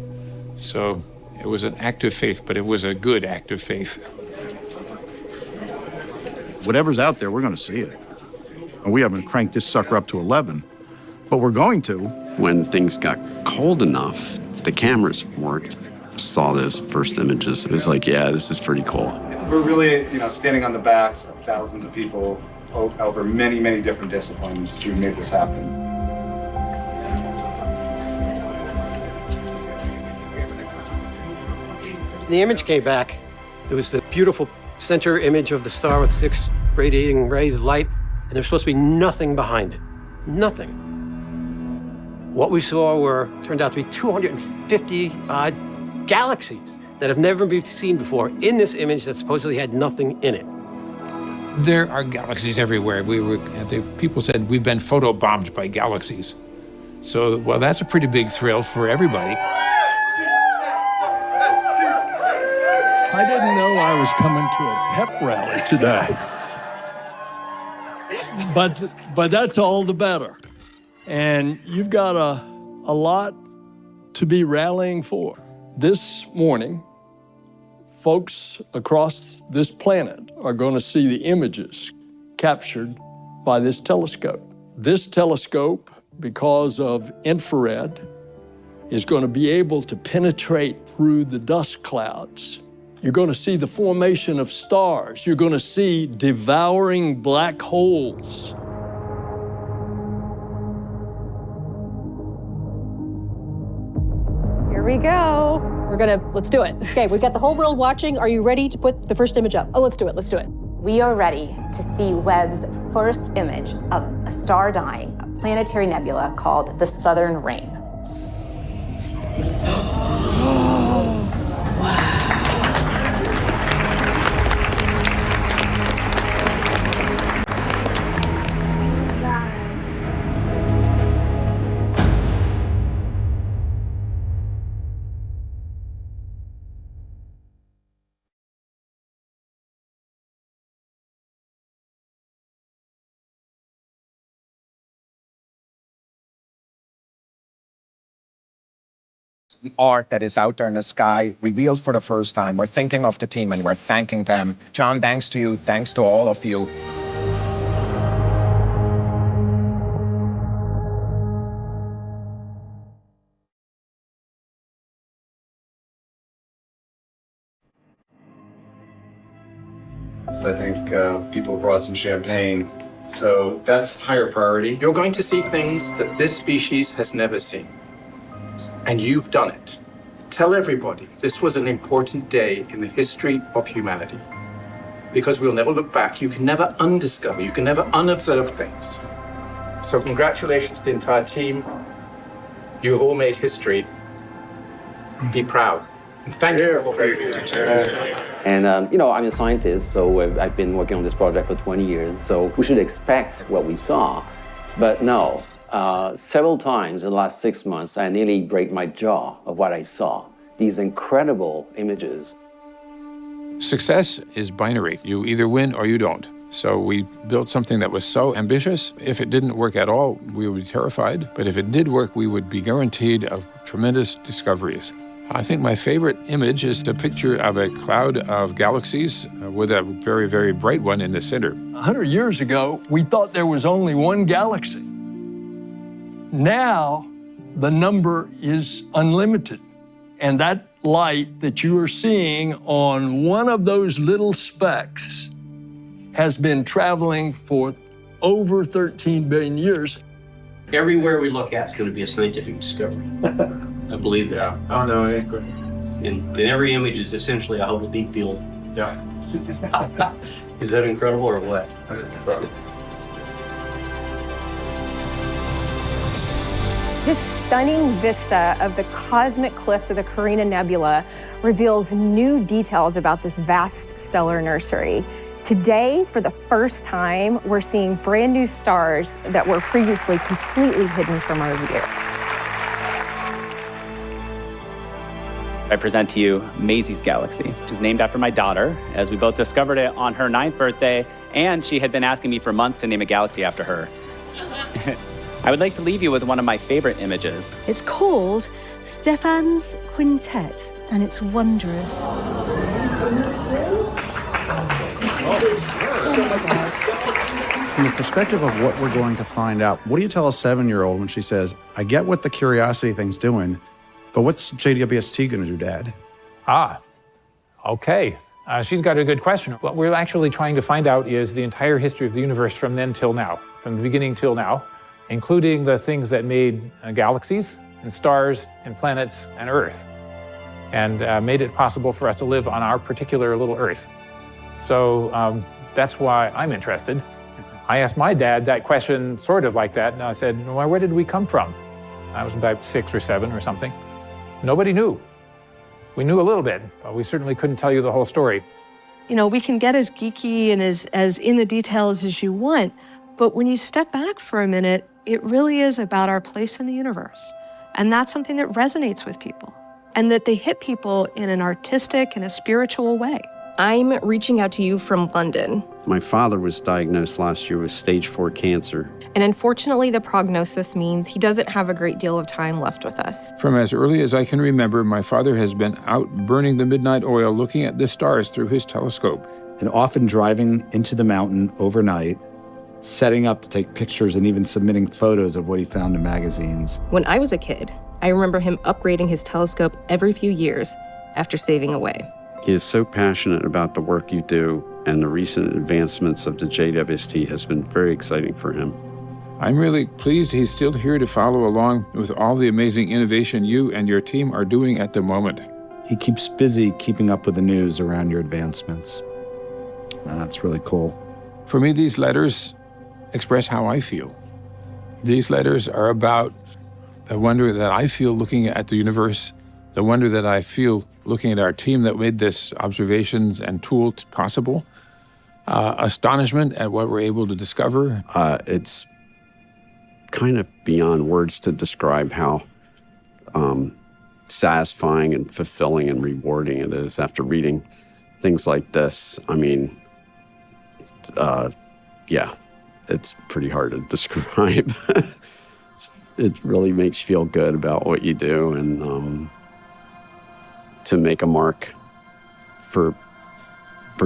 So it was an act of faith, but it was a good act of faith. Whatever's out there, we're going to see it. And we haven't cranked this sucker up to 11, but we're going to. When things got cold enough, the cameras worked. Saw those first images. It was like, yeah, this is pretty cool. We're really, standing on the backs of thousands of people over many, many different disciplines to make this happen. The image came back. There was the beautiful center image of the star with 6 radiating rays of light, and there's supposed to be nothing behind it. Nothing. What we saw turned out to be 250 galaxies that have never been seen before in this image that supposedly had nothing in it. There are galaxies everywhere. People said we've been photobombed by galaxies. So, well, that's a pretty big thrill for everybody. I didn't know I was coming to a pep rally today. But that's all the better. And you've got a lot to be rallying for. This morning, folks across this planet are going to see the images captured by this telescope. This telescope, because of infrared, is going to be able to penetrate through the dust clouds. You're going to see the formation of stars. You're going to see devouring black holes. go. Let's do it. Okay, we've got the whole world watching. Are you ready to put the first image up? Oh, let's do it. We are ready to see Webb's first image of a star dying, a planetary nebula called the Southern Ring. The art that is out there in the sky revealed for the first time. We're thinking of the team and we're thanking them. John, thanks to you. Thanks to all of you. I think people brought some champagne. So that's higher priority. You're going to see things that this species has never seen. And you've done it. Tell everybody this was an important day in the history of humanity. Because we'll never look back. You can never undiscover, you can never unobserve things. So congratulations to the entire team. You have all made history. Be proud. And thank you all for your And, I'm a scientist, so I've been working on this project for 20 years, so we should expect what we saw. But no, several times in the last 6 months, I nearly break my jaw of what I saw. These incredible images. Success is binary. You either win or you don't. So we built something that was so ambitious. If it didn't work at all, we would be terrified. But if it did work, we would be guaranteed of tremendous discoveries. I think my favorite image is the picture of a cloud of galaxies with a very, very bright one in the center. 100 years ago, we thought there was only one galaxy. Now, the number is unlimited. And that light that you are seeing on one of those little specks has been traveling for over 13 billion years. Everywhere we look at is going to be a scientific discovery. I believe that. Oh, no, I agree. And every image is essentially a Hubble deep field. Yeah. Is that incredible or what? This stunning vista of the cosmic cliffs of the Carina Nebula reveals new details about this vast stellar nursery. Today, for the first time, we're seeing brand new stars that were previously completely hidden from our view. I present to you Maisie's Galaxy, which is named after my daughter, as we both discovered it on her 9th birthday, and she had been asking me for months to name a galaxy after her. I would like to leave you with one of my favorite images. It's called Stefan's Quintet, and it's wondrous. From the perspective of what we're going to find out, what do you tell a 7-year-old when she says, I get what the curiosity thing's doing, but what's JWST going to do, Dad? Okay. She's got a good question. What we're actually trying to find out is the entire history of the universe from then till now, from the beginning till now, including the things that made galaxies and stars and planets and Earth, and made it possible for us to live on our particular little Earth. So that's why I'm interested. I asked my dad that question sort of like that, and I said, well, where did we come from? I was about 6 or 7 or something. Nobody knew. We knew a little bit, but we certainly couldn't tell you the whole story. You know, we can get as geeky and as in the details as you want, but when you step back for a minute, it really is about our place in the universe. And that's something that resonates with people, and that they hit people in an artistic and a spiritual way. I'm reaching out to you from London. My father was diagnosed last year with stage 4 cancer. And unfortunately, the prognosis means he doesn't have a great deal of time left with us. From as early as I can remember, my father has been out burning the midnight oil, looking at the stars through his telescope. And often driving into the mountain overnight, setting up to take pictures and even submitting photos of what he found in magazines. When I was a kid, I remember him upgrading his telescope every few years after saving away. He is so passionate about the work you do, and the recent advancements of the JWST has been very exciting for him. I'm really pleased he's still here to follow along with all the amazing innovation you and your team are doing at the moment. He keeps busy keeping up with the news around your advancements. That's really cool. For me, these letters express how I feel. These letters are about the wonder that I feel looking at the universe, the wonder that I feel looking at our team that made this observations and tool possible, astonishment at what we're able to discover. It's kind of beyond words to describe how satisfying and fulfilling and rewarding it is after reading things like this. I mean, yeah, it's pretty hard to describe. It really makes you feel good about what you do, and to make a mark for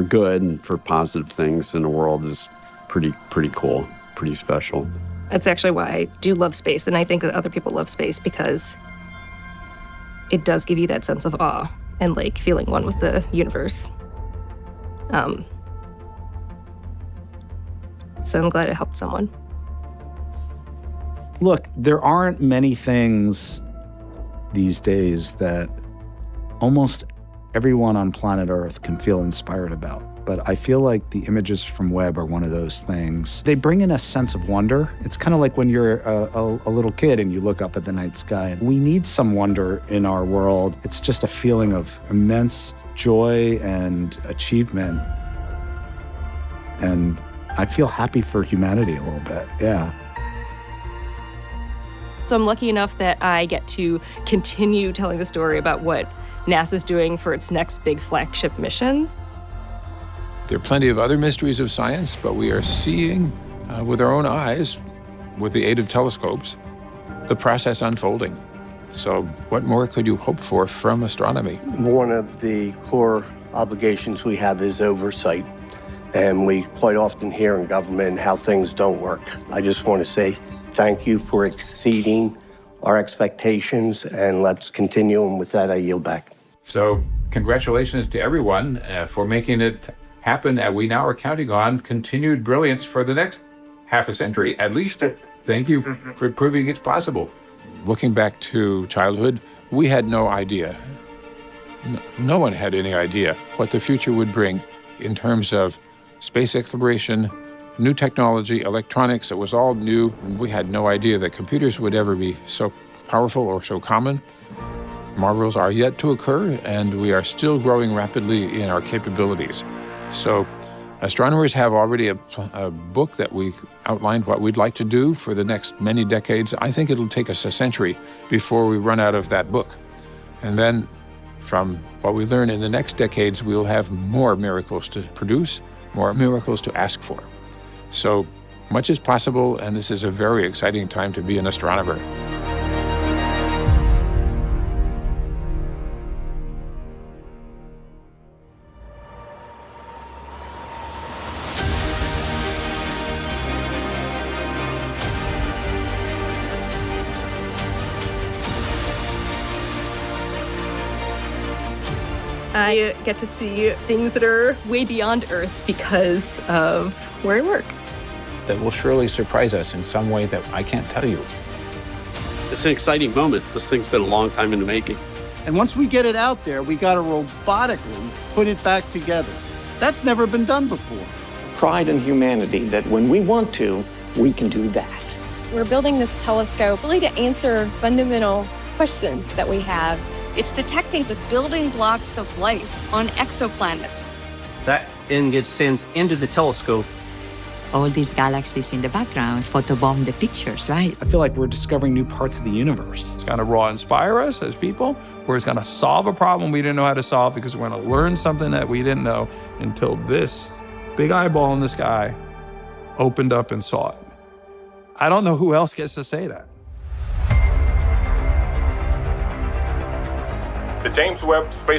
good and for positive things in the world is pretty cool, pretty special. That's actually why I do love space, and I think that other people love space, because it does give you that sense of awe and like feeling one with the universe. So I'm glad it helped someone. Look, there aren't many things these days that almost everyone on planet Earth can feel inspired about. But I feel like the images from Webb are one of those things. They bring in a sense of wonder. It's kind of like when you're a little kid and you look up at the night sky. We need some wonder in our world. It's just a feeling of immense joy and achievement. And I feel happy for humanity a little bit, yeah. So I'm lucky enough that I get to continue telling the story about what NASA's doing for its next big flagship missions. There are plenty of other mysteries of science, but we are seeing with our own eyes, with the aid of telescopes, the process unfolding. So what more could you hope for from astronomy? One of the core obligations we have is oversight. And we quite often hear in government how things don't work. I just want to say thank you for exceeding our expectations, and let's continue. And with that, I yield back. So congratulations to everyone for making it happen. And we now are counting on continued brilliance for the next half a century, at least. Thank you for proving it's possible. Looking back to childhood, we had no idea. No one had any idea what the future would bring in terms of space exploration, new technology, electronics. It was all new. We had no idea that computers would ever be so powerful or so common. Marvels are yet to occur, and we are still growing rapidly in our capabilities. So astronomers have already a book that we outlined what we'd like to do for the next many decades. I think it'll take us a century before we run out of that book. And then from what we learn in the next decades, we'll have more miracles to produce, more miracles to ask for. So much is possible, and this is a very exciting time to be an astronomer. I get to see things that are way beyond Earth because of where I work. That will surely surprise us in some way that I can't tell you. It's an exciting moment. This thing's been a long time in the making. And once we get it out there, we got to robotically put it back together. That's never been done before. Pride in humanity, that when we want to, we can do that. We're building this telescope really to answer fundamental questions that we have. It's detecting the building blocks of life on exoplanets. That then gets sent into the telescope. All these galaxies in the background photobomb the pictures, right? I feel like we're discovering new parts of the universe. It's going to raw inspire us as people, or it's going to solve a problem we didn't know how to solve because we're going to learn something that we didn't know until this big eyeball in the sky opened up and saw it. I don't know who else gets to say that. The James Webb Space